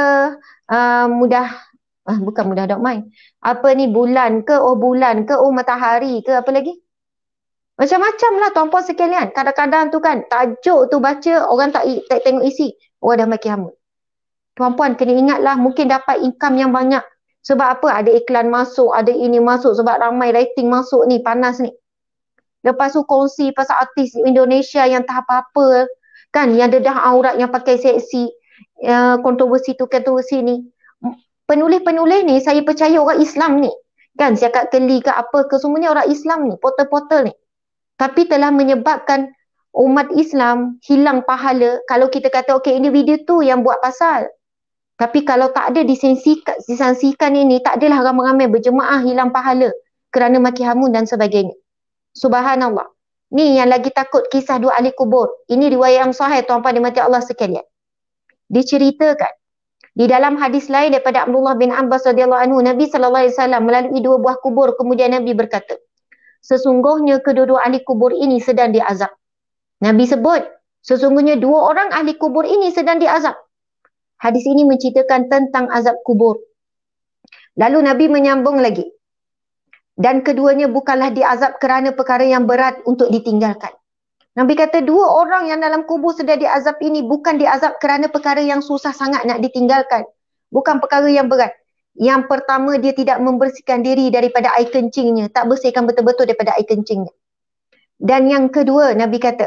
bukan mudah dok main. Apa ni, bulan ke, bulan ke, matahari ke, apa lagi? Macam-macam lah tuan-puan sekalian. Kadang-kadang tu kan, tajuk tu baca, orang tak tengok isi. Orang dah maki hama. Tuan-puan kena ingatlah, mungkin dapat income yang banyak. Sebab apa? Ada iklan masuk, ada ini masuk. Sebab ramai rating masuk ni, panas ni. Lepas tu kongsi pasal artis Indonesia yang tak apa-apa. Kan, yang dedah aurat, yang pakai seksi. Kontroversi tu, kontroversi ni. Penulis-penulis ni, saya percaya orang Islam ni. Kan, Siakat Keli ke apa ke, semuanya orang Islam ni. Portal-portal ni. Tapi telah menyebabkan umat Islam hilang pahala. Kalau kita kata, okey, individu tu yang buat pasal. Tapi kalau tak ada disangsikan ini, tak adalah ramai-ramai berjemaah hilang pahala kerana maki hamun dan sebagainya. Subhanallah. Ni yang lagi takut kisah dua ahli kubur. Ini riwayat yang sahih tuan-puan dimati Allah sekalian. Diceritakan di dalam hadis lain daripada Abdullah bin Abbas radhiyallahu anhu, Nabi sallallahu alaihi wasallam melalui dua buah kubur, kemudian Nabi berkata, sesungguhnya kedua-dua ahli kubur ini sedang diazab. Nabi sebut, sesungguhnya dua orang ahli kubur ini sedang diazab. Hadis ini menceritakan tentang azab kubur. Lalu Nabi menyambung lagi. Dan keduanya bukanlah diazab kerana perkara yang berat untuk ditinggalkan. Nabi kata dua orang yang dalam kubur sedang diazab ini bukan diazab kerana perkara yang susah sangat nak ditinggalkan. Bukan perkara yang berat. Yang pertama, dia tidak membersihkan diri daripada air kencingnya. Tak bersihkan betul-betul daripada air kencingnya. Dan yang kedua, Nabi kata,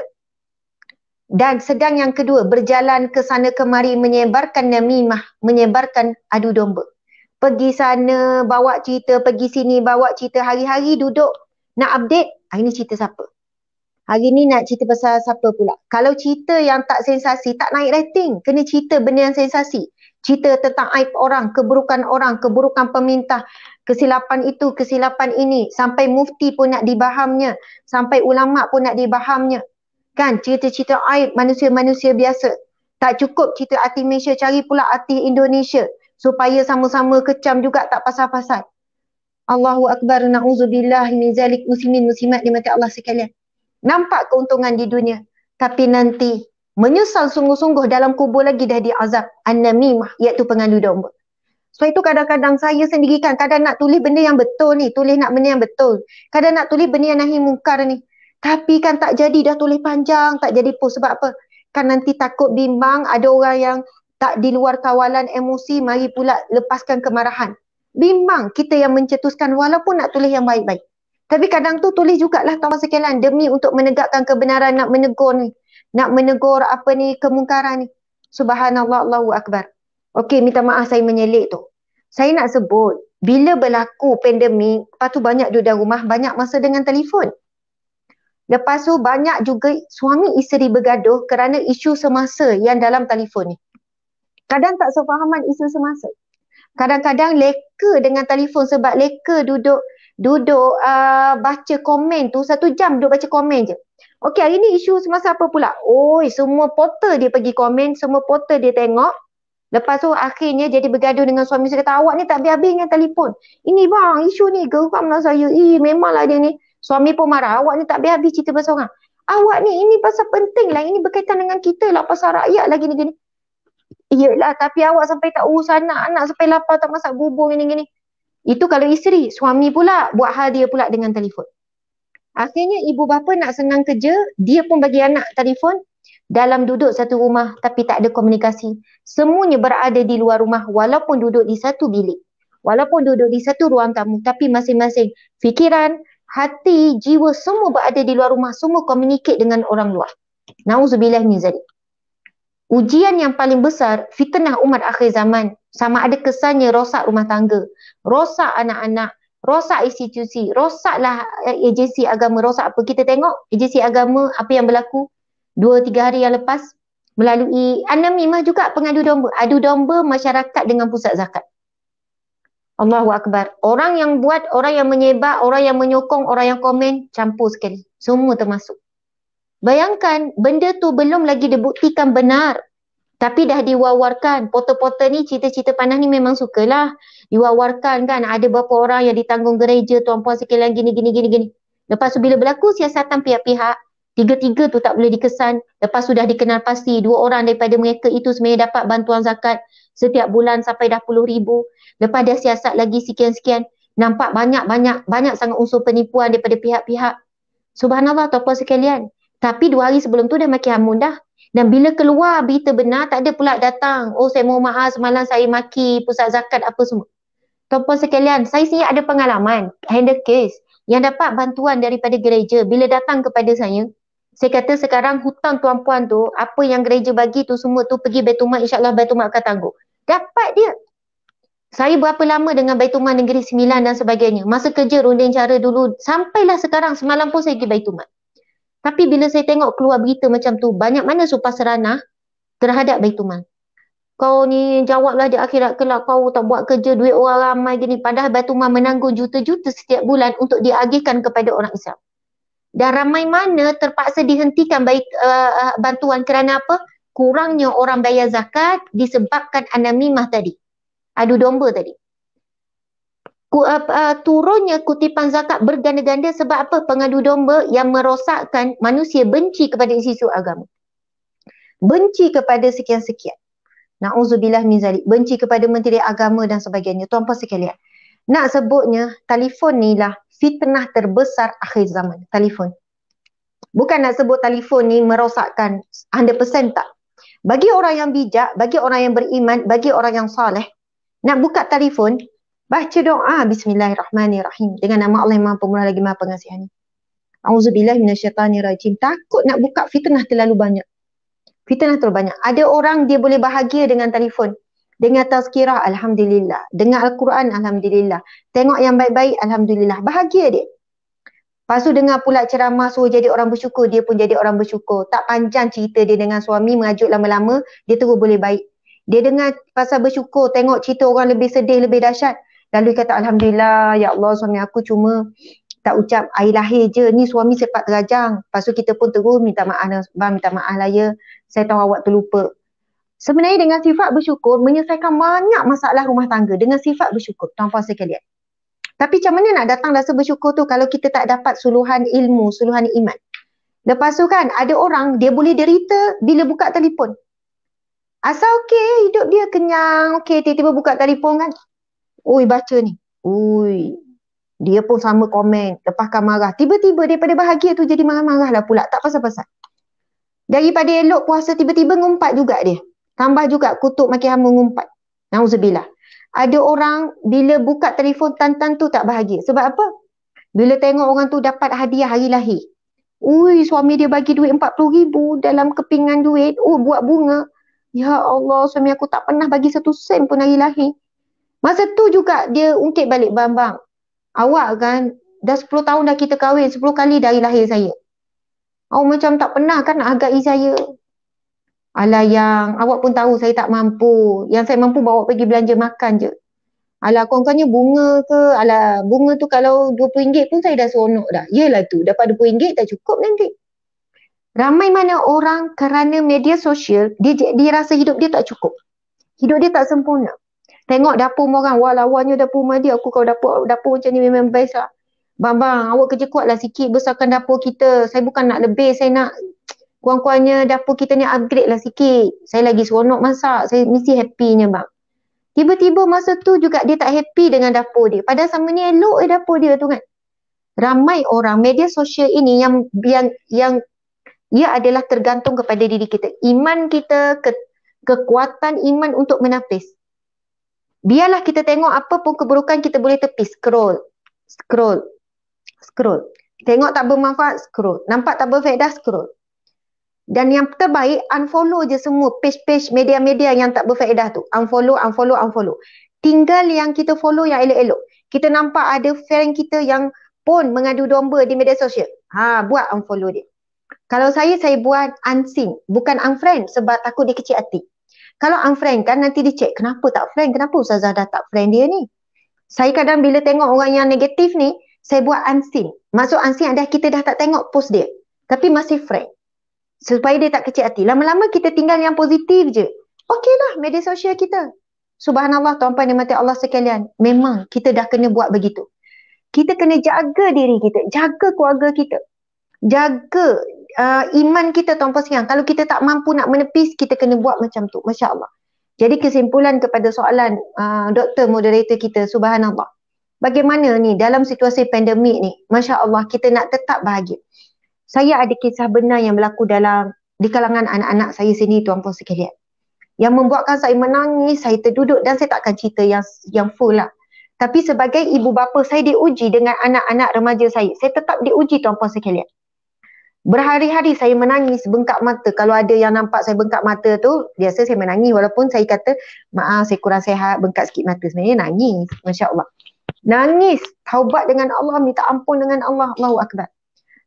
dan sedang yang kedua, berjalan ke sana kemari menyebarkan namimah, menyebarkan adu domba. Pergi sana, bawa cerita, pergi sini, bawa cerita, hari-hari duduk nak update, hari ni cerita siapa? Hari ni nak cerita pasal siapa pula? Kalau cerita yang tak sensasi, tak naik rating. Kena cerita benda yang sensasi. Cerita tentang aib orang, keburukan pemerintah, kesilapan itu, kesilapan ini. Sampai mufti pun nak dibahamnya. Sampai ulama pun nak dibahamnya. Kan, cerita-cerita aib manusia-manusia biasa. Tak cukup cerita arti Malaysia, cari pula arti Indonesia. Supaya sama-sama kecam juga tak pasal-pasal. Allahu Akbar, na'udzubillah min zalik, muslimin muslimat di mata Allah sekalian. Nampak keuntungan di dunia. Tapi nanti menyesal sungguh-sungguh dalam kubur lagi dah diazab. An-namimah, iaitu pengadu domba. Sebab itu kadang-kadang saya sendiri kan, kadang nak tulis benda yang betul ni, tulis nak benda yang betul. Kadang nak tulis benda yang nahi mungkar ni. Tapi kan tak jadi, dah tulis panjang, tak jadi post. Sebab apa? Kan nanti takut bimbang, ada orang yang tak di luar kawalan emosi, mari pula lepaskan kemarahan. Bimbang kita yang mencetuskan walaupun nak tulis yang baik-baik. Tapi kadang tu tulis jugalah tuan sekalian demi untuk menegakkan kebenaran, nak menegur ni. Nak menegur apa ni, kemungkaran ni. Subhanallah, Allahu Akbar. Okey, minta maaf saya menyelik tu. Saya nak sebut, bila berlaku pandemik, lepas tu banyak duduk dalam rumah, banyak masa dengan telefon. Lepas tu banyak juga suami isteri bergaduh kerana isu semasa yang dalam telefon ni. Kadang tak sefahaman isu semasa. Kadang-kadang leka dengan telefon sebab leka duduk baca komen tu 1 jam duduk baca komen je. Okey, hari ni isu semasa apa pula? Oi, semua portal dia pergi komen, semua portal dia tengok. Lepas tu akhirnya jadi bergaduh dengan suami. Saya kata, awak ni tak habis-habis dengan telefon. Ini bang, isu ni geramlah saya. Memanglah dia ni. Suami pun marah, awak ni tak habis-habis cerita pasal orang. Awak ni, ini pasal penting lah. Ini berkaitan dengan kita lah, pasal rakyat lah gini-gini. Iyalah, tapi awak sampai tak urus anak-anak, sampai lapar tak masak bubur gini-gini. Itu kalau isteri. Suami pula buat hal dia pula dengan telefon. Akhirnya ibu bapa nak senang kerja, dia pun bagi anak telefon dalam duduk satu rumah tapi tak ada komunikasi. Semuanya berada di luar rumah walaupun duduk di satu bilik. Walaupun duduk di satu ruang tamu, tapi masing-masing fikiran, hati, jiwa semua berada di luar rumah. Semua communicate dengan orang luar. Na'udzubillah min zalik. Ujian yang paling besar, fitnah umat akhir zaman. Sama ada kesannya rosak rumah tangga, rosak anak-anak, rosak institusi, rosaklah agensi agama, rosak apa. Kita tengok agensi agama apa yang berlaku 2-3 hari yang lepas melalui An-Namimah juga, pengadu domba. Adu domba masyarakat dengan pusat zakat. Allahu Akbar. Orang yang buat, orang yang menyebar, orang yang menyokong, orang yang komen, campur sekali. Semua termasuk. Bayangkan, benda tu belum lagi dibuktikan benar. Tapi dah diwawarkan. Portal-portal ni, cerita-cerita panas ni memang sukalah. Diwawarkan kan, ada berapa orang yang ditanggung gereja, tuan-puan sekalian gini. Lepas tu bila berlaku siasatan pihak-pihak, tiga-tiga tu tak boleh dikesan. Lepas sudah dikenal pasti, 2 orang daripada mereka itu sebenarnya dapat bantuan zakat setiap bulan sampai dah puluh ribu. Lepas dia siasat lagi sekian-sekian. Nampak banyak sangat unsur penipuan daripada pihak-pihak. Subhanallah tuan-puan sekalian. Tapi 2 hari sebelum tu dah makin hamun dah. Dan bila keluar berita benar, tak ada pula datang. Oh, saya mohon maaf semalam saya maki pusat zakat apa semua. Tuan-puan sekalian, saya sendiri ada pengalaman, handle case, yang dapat bantuan daripada gereja. Bila datang kepada saya kata sekarang hutang tuan-puan tu, apa yang gereja bagi tu semua tu pergi Baitul Mal, insyaAllah Baitul Mal akan tangguh. Dapat dia. Saya berapa lama dengan Baitul Mal Negeri Sembilan dan sebagainya. Masa kerja runding cara dulu, sampailah sekarang, semalam pun saya pergi Baitul Mal. Tapi bila saya tengok keluar berita macam tu, banyak mana sumpah seranah terhadap Baitul Mal. Kau ni jawablah di akhirat kelak, kau tak buat kerja, duit orang ramai gini. Padahal Baitul Mal menanggung juta-juta setiap bulan untuk diagihkan kepada orang Islam. Dan ramai mana terpaksa dihentikan bantuan kerana apa? Kurangnya orang bayar zakat disebabkan anamimah tadi. Adu domba tadi. Turunnya kutipan zakat berganda-ganda sebab apa? Pengadu domba yang merosakkan manusia benci kepada isu agama. Benci kepada sekian-sekian. Na'udzubillah min zalik. Benci kepada menteri agama dan sebagainya. Tuan-puan sekalian. Nak sebutnya, telefon ni lah fitnah terbesar akhir zaman. Telefon. Bukan nak sebut telefon ni merosakkan 100% tak. Bagi orang yang bijak, bagi orang yang beriman, bagi orang yang saleh, nak buka telefon, baca doa Bismillahirrahmanirrahim dengan nama Allah yang Maha Pemurah lagi Maha Pengasihani. Auzubillahi minasyaitanirrajim. Takut nak buka fitnah terlalu banyak. Fitnah terlalu banyak. Ada orang dia boleh bahagia dengan telefon. Dengar tazkirah, alhamdulillah. Dengar Al-Quran, alhamdulillah. Tengok yang baik-baik, alhamdulillah. Bahagia dia. Lepas tu dengar pula ceramah suruh jadi orang bersyukur, dia pun jadi orang bersyukur. Tak panjang cerita dia dengan suami, mengajuk lama-lama, dia terus boleh baik. Dia dengar pasal bersyukur, tengok cerita orang lebih sedih, lebih dahsyat. Lalu dia kata, alhamdulillah, ya Allah suami aku cuma tak ucap air lahir je. Ni suami sempat terajang. Lepas tu kita pun terus minta maaf, bang minta maaf lah ya. Saya tahu awak terlupa. Sebenarnya dengan sifat bersyukur, menyelesaikan banyak masalah rumah tangga. Dengan sifat bersyukur, tuan-puan sekalian. Tapi macam mana nak datang rasa bersyukur tu kalau kita tak dapat suluhan ilmu, suluhan iman. Lepas tu kan, ada orang dia boleh derita bila buka telefon. Asal okey, hidup dia kenyang, okey, tiba-tiba buka telefon kan. Ui, baca ni. Ui, dia pun sama komen, lepaskan marah. Tiba-tiba daripada bahagia tu jadi marah-marah lah pula, tak pasal-pasal. Daripada elok puasa tiba-tiba ngumpat juga dia. Tambah juga kutuk makin hama ngumpat. Nauzubillah. Ada orang bila buka telefon tan-tan tu tak bahagia. Sebab apa? Bila tengok orang tu dapat hadiah hari lahir. Ui, suami dia bagi duit 40,000 dalam kepingan duit. Oh, buat bunga. Ya Allah, suami aku tak pernah bagi 1 sen pun hari lahir. Masa tu juga dia ungkit balik, bang. Awak kan, dah 10 tahun dah kita kahwin, 10 kali dari lahir saya. Awak macam tak pernah kan nak hargai saya. Alah yang, awak pun tahu saya tak mampu. Yang saya mampu bawa pergi belanja makan je. Alah, kurang-kurangnya bunga ke, alah bunga tu kalau RM20 pun saya dah seronok dah. Yelah tu, dapat RM20 dah cukup nanti. Ramai mana orang kerana media sosial, dia rasa hidup dia tak cukup. Hidup dia tak sempurna. Tengok dapur orang, wah lawanya dapur rumah dia, aku kalau dapur macam ni memang best lah. Bang, awak kerja kuat lah sikit, besarkan dapur kita. Saya bukan nak lebih, saya nak kurang-kurangnya dapur kita ni upgrade lah sikit. Saya lagi seronok masak, saya mesti happynya bang. Tiba-tiba masa tu juga dia tak happy dengan dapur dia. Padahal sama ni elok dapur dia tu kan. Ramai orang, media sosial ini yang ia adalah tergantung kepada diri kita. Iman kita, kekuatan iman untuk menapis. Biarlah kita tengok apa pun keburukan kita boleh tepis. Scroll. Tengok tak bermanfaat, scroll. Nampak tak berfaedah, scroll. Dan yang terbaik, unfollow je semua page-page media-media yang tak berfaedah tu. Unfollow. Tinggal yang kita follow yang elok-elok. Kita nampak ada friend kita yang pun mengadu domba di media sosial. Buat unfollow dia. Kalau saya buat unseen. Bukan unfriend sebab takut dia kecil hati. Kalau unfriend kan nanti dia check, kenapa tak friend? Kenapa Ustazah dah tak friend dia ni? Saya kadang bila tengok orang yang negatif ni, saya buat unseen. Maksud unseen adalah kita dah tak tengok post dia. Tapi masih friend. Supaya dia tak kecil hati. Lama-lama kita tinggal yang positif je. Okeylah media sosial kita. Subhanallah tuan-puan dan mati Allah sekalian. Memang kita dah kena buat begitu. Kita kena jaga diri kita. Jaga keluarga kita. Jaga iman kita tuan-puan sekalian. Kalau kita tak mampu nak menepis, kita kena buat macam tu. Masya Allah. Jadi kesimpulan kepada soalan doktor moderator kita. Subhanallah. Bagaimana ni dalam situasi pandemik ni? Masya Allah kita nak tetap bahagia. Saya ada kisah benar yang berlaku di kalangan anak-anak saya sendiri tuan-puan sekalian. Yang membuatkan saya menangis, saya terduduk dan saya takkan cerita yang full lah. Tapi sebagai ibu bapa saya diuji dengan anak-anak remaja saya. Saya tetap diuji tuan-puan sekalian. Berhari-hari saya menangis, bengkak mata. Kalau ada yang nampak saya bengkak mata tu, biasa saya menangis walaupun saya kata, maaf saya kurang sihat, bengkak sikit mata. Sebenarnya nangis, Masya Allah. Nangis, taubat dengan Allah, minta ampun dengan Allah, Allahu Akbar.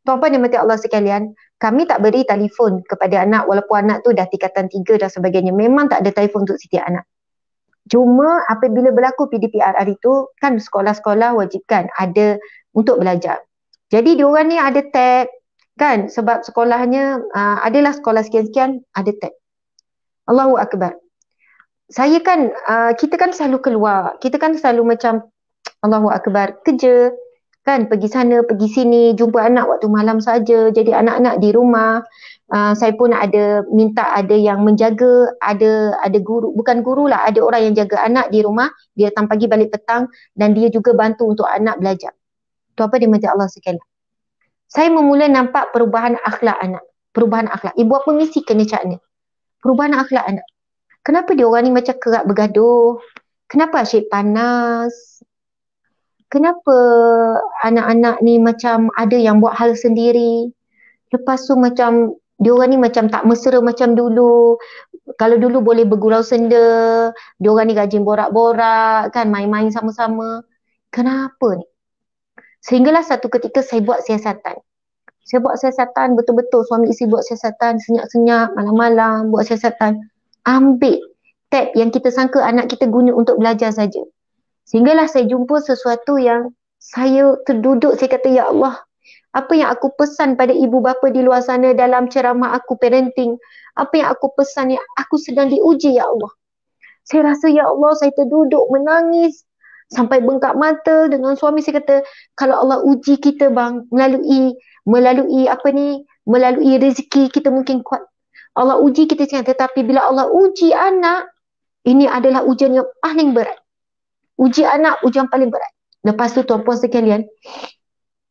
Tuan-puan yang mati Allah sekalian, kami tak beri telefon kepada anak walaupun anak tu dah tingkatan 3 dan sebagainya. Memang tak ada telefon untuk setiap anak. Cuma apabila berlaku PDPR hari tu, kan sekolah-sekolah wajibkan ada untuk belajar. Jadi diorang ni ada tab, kan? Sebab sekolahnya adalah sekolah sekian-sekian, ada tab. Allahu Akbar. Saya kan, kita kan selalu keluar. Kita kan selalu macam, Allahu Akbar, kerja. Kan pergi sana, pergi sini, jumpa anak waktu malam saja. Jadi anak-anak di rumah. Saya pun minta ada yang menjaga, ada guru, bukan guru lah, ada orang yang jaga anak di rumah. Dia datang pagi balik petang dan dia juga bantu untuk anak belajar. Tu apa dia macam Allah sekalian. Saya memula nampak perubahan akhlak anak. Perubahan akhlak. Ibu apa mesti kena cakap ni. Perubahan akhlak anak. Kenapa dia orang ni macam kerap bergaduh? Kenapa asyik panas? Kenapa anak-anak ni macam ada yang buat hal sendiri? Lepas tu macam diorang ni macam tak mesra macam dulu. Kalau dulu boleh bergurau senda, diorang ni rajin borak-borak, kan main-main sama-sama. Kenapa ni? Sehinggalah satu ketika saya buat siasatan. Saya buat siasatan betul-betul, suami isteri buat siasatan senyap-senyap, malam-malam buat siasatan. Ambil tab yang kita sangka anak kita guna untuk belajar saja. Sehinggalah saya jumpa sesuatu yang saya terduduk, saya kata, ya Allah, apa yang aku pesan pada ibu bapa di luar sana dalam ceramah aku parenting, apa yang aku pesan yang aku sedang diuji, ya Allah. Saya rasa, ya Allah, saya terduduk menangis sampai bengkak mata dengan suami. Saya kata, kalau Allah uji kita bang, melalui rezeki kita mungkin kuat. Allah uji kita sangat, tetapi bila Allah uji anak, ini adalah ujian yang paling berat. Uji anak, ujian paling berat. Lepas tu tuan-puan sekalian,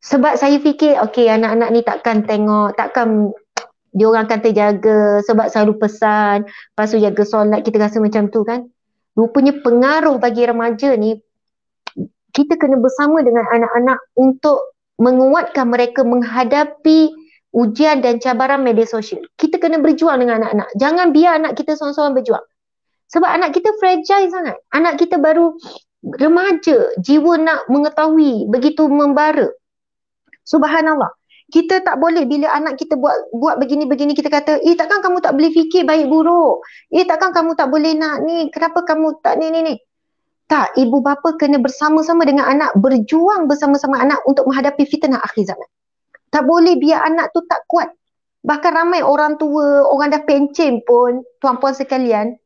sebab saya fikir, okey anak-anak ni takkan diorang akan terjaga sebab selalu pesan, lepas tu jaga solat, kita rasa macam tu kan. Rupanya pengaruh bagi remaja ni, kita kena bersama dengan anak-anak untuk menguatkan mereka menghadapi ujian dan cabaran media sosial. Kita kena berjuang dengan anak-anak. Jangan biar anak kita seorang-seorang berjuang. Sebab anak kita fragile sangat. Anak kita baru remaja, jiwa nak mengetahui begitu membara. Subhanallah. Kita tak boleh bila anak kita buat begini-begini, kita kata, takkan kamu tak boleh fikir baik buruk. Takkan kamu tak boleh nak ni, kenapa kamu tak ni. Tak, ibu bapa kena bersama-sama dengan anak, berjuang bersama-sama anak untuk menghadapi fitnah akhir zaman. Tak boleh biar anak tu tak kuat. Bahkan ramai orang tua, orang dah pencen pun, tuan-puan sekalian,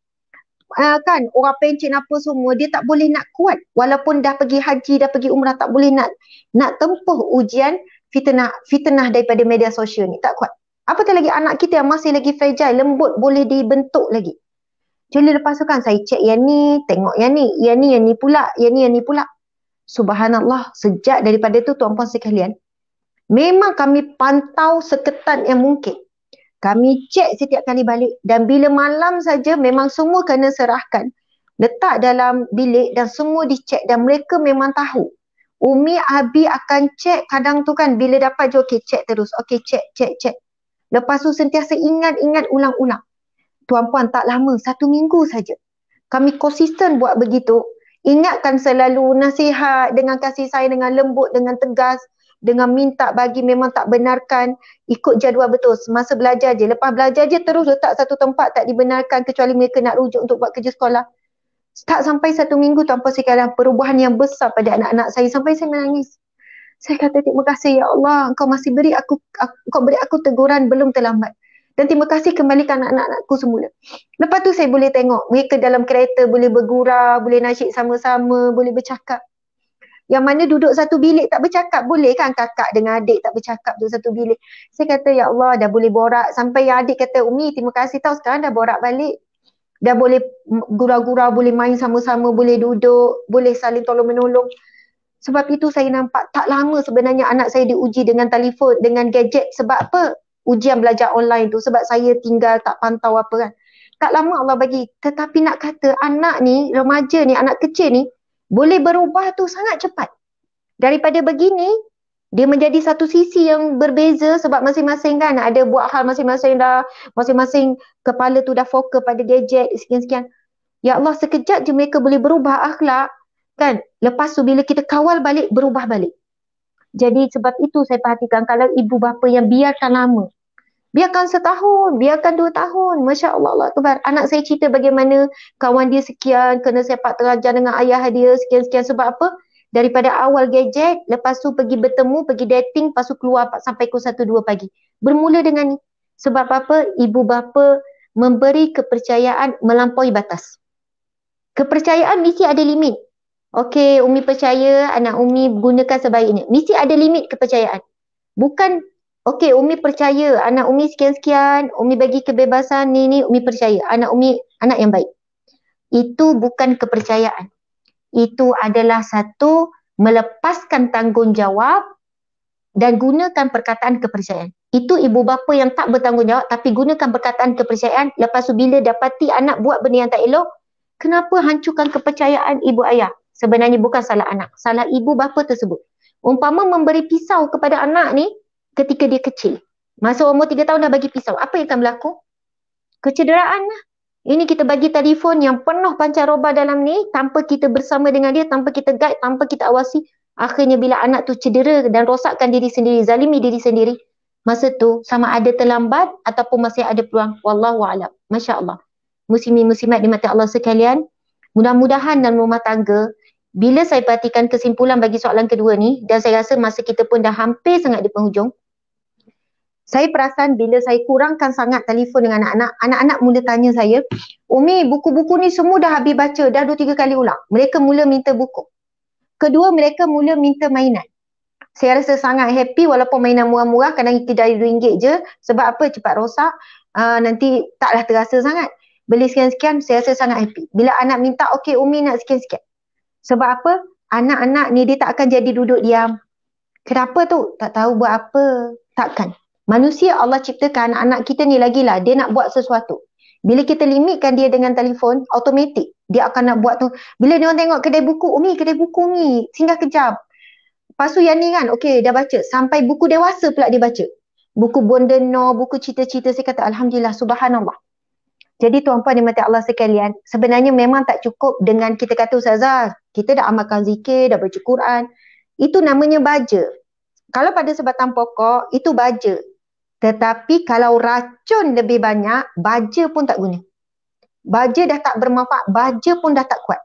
kan orang pencen apa semua, dia tak boleh nak kuat walaupun dah pergi haji, dah pergi umrah, tak boleh nak tempuh ujian fitnah daripada media sosial ni, tak kuat. Apatah lagi anak kita yang masih lagi fragile, lembut, boleh dibentuk lagi. Jadi lepas tu kan saya cek yang ni, tengok yang ni pula, yang ni pula. Subhanallah, sejak daripada tu tuan-puan sekalian, memang kami pantau seketat yang mungkin. Kami cek setiap kali balik dan bila malam saja memang semua kena serahkan. Letak dalam bilik dan semua dicek dan mereka memang tahu. Umi, Abi akan cek kadang tu kan bila dapat je okey cek terus. Okey cek. Lepas tu sentiasa ingat ulang-ulang. Tuan-puan tak lama, 1 minggu saja. Kami konsisten buat begitu. Ingatkan selalu nasihat dengan kasih sayang, dengan lembut, dengan tegas. Dengan minta bagi memang tak benarkan, ikut jadual betul semasa belajar je. Lepas belajar je terus letak satu tempat, tak dibenarkan kecuali mereka nak rujuk untuk buat kerja sekolah. Tak sampai 1 minggu tanpa sekadar perubahan yang besar pada anak-anak saya sampai saya menangis. Saya kata terima kasih ya Allah, Engkau masih beri Engkau beri aku teguran belum terlambat. Dan terima kasih kembalikan anak-anakku semula. Lepas tu saya boleh tengok mereka dalam kereta boleh bergurau, boleh nasyid sama-sama, boleh bercakap. Yang mana duduk satu bilik tak bercakap, boleh kan kakak dengan adik tak bercakap tu satu bilik. Saya kata ya Allah dah boleh borak, sampai yang adik kata Umi terima kasih tau sekarang dah borak balik. Dah boleh gurau-gurau, boleh main sama-sama, boleh duduk, boleh saling tolong menolong. Sebab itu saya nampak tak lama sebenarnya anak saya diuji dengan telefon, dengan gadget. Sebab apa? Ujian belajar online tu. Sebab saya tinggal tak pantau apa kan. Tak lama Allah bagi. Tetapi nak kata anak ni, remaja ni, anak kecil ni, boleh berubah tu sangat cepat. Daripada begini, dia menjadi satu sisi yang berbeza sebab masing-masing kan ada buat hal masing-masing dah, masing-masing kepala tu dah fokus pada gadget, sekian-sekian. Ya Allah, sekejap je mereka boleh berubah akhlak. Kan? Lepas tu bila kita kawal balik, berubah balik. Jadi sebab itu saya perhatikan kalau ibu bapa yang biarkan lama. Biarkan setahun, biarkan 2 tahun. Masya Allah, Allah Akbar. Anak saya cerita bagaimana kawan dia sekian, kena sepak terjang dengan ayah dia, sekian-sekian. Sebab apa? Daripada awal gadget, lepas tu pergi bertemu, pergi dating, lepas tu keluar sampai pukul 1-2 pagi. Bermula dengan ni. Sebab apa? Ibu bapa memberi kepercayaan melampaui batas. Kepercayaan mesti ada limit. Okey, Umi percaya anak Umi gunakan sebaiknya. Mesti ada limit kepercayaan. Bukan, okey, Umi percaya anak Umi sekian-sekian, Umi bagi kebebasan ni, Umi percaya. Anak Umi, anak yang baik. Itu bukan kepercayaan. Itu adalah satu melepaskan tanggungjawab dan gunakan perkataan kepercayaan. Itu ibu bapa yang tak bertanggungjawab tapi gunakan perkataan kepercayaan. Lepas tu bila dapati anak buat benda yang tak elok, kenapa hancurkan kepercayaan ibu ayah? Sebenarnya bukan salah anak, salah ibu bapa tersebut. Umpama memberi pisau kepada anak ni ketika dia kecil. Masa umur 3 tahun dah bagi pisau, apa yang akan berlaku? Kecederaan lah. Ini kita bagi telefon yang penuh pancaroba dalam ni, tanpa kita bersama dengan dia, tanpa kita guide, tanpa kita awasi. Akhirnya bila anak tu cedera dan rosakkan diri sendiri, zalimi diri sendiri, masa tu sama ada terlambat ataupun masih ada peluang. Wallahualam. Masya Allah. Muslimin-muslimat di mata Allah sekalian, mudah-mudahan dalam rumah tangga, bila saya perhatikan kesimpulan bagi soalan kedua ni, dan saya rasa masa kita pun dah hampir sangat di penghujung, saya perasan bila saya kurangkan sangat telefon dengan anak-anak, anak-anak mula tanya saya, Umi, buku-buku ni semua dah habis baca, dah 2-3 kali ulang. Mereka mula minta buku. Kedua, mereka mula minta mainan. Saya rasa sangat happy walaupun mainan murah-murah, kadang kita dari RM2 je. Sebab apa? Cepat rosak. Nanti taklah terasa sangat. Beli sekian-sekian, saya rasa sangat happy. Bila anak minta, okey Umi nak sekian-sekian. Sebab apa? Anak-anak ni dia tak akan jadi duduk diam. Kenapa tu? Tak tahu buat apa. Takkan. Manusia Allah ciptakan anak kita ni lagilah dia nak buat sesuatu. Bila kita limitkan dia dengan telefon, automatik dia akan nak buat tu. Bila dia orang tengok kedai buku, Umi kedai buku ni, singgah kejap. Lepas tu yang ni kan, okey dah baca. Sampai buku dewasa pula dia baca. Buku Bonda No, buku cerita-cerita, saya kata Alhamdulillah, Subhanallah. Jadi tuan-puan dimati Allah sekalian, sebenarnya memang tak cukup dengan kita kata Ustazah, kita dah amalkan zikir, dah baca Quran. Itu namanya baja. Kalau pada sebatan pokok, itu baja. Tetapi kalau racun lebih banyak, baja pun tak guna. Baja dah tak bermanfaat, baja pun dah tak kuat.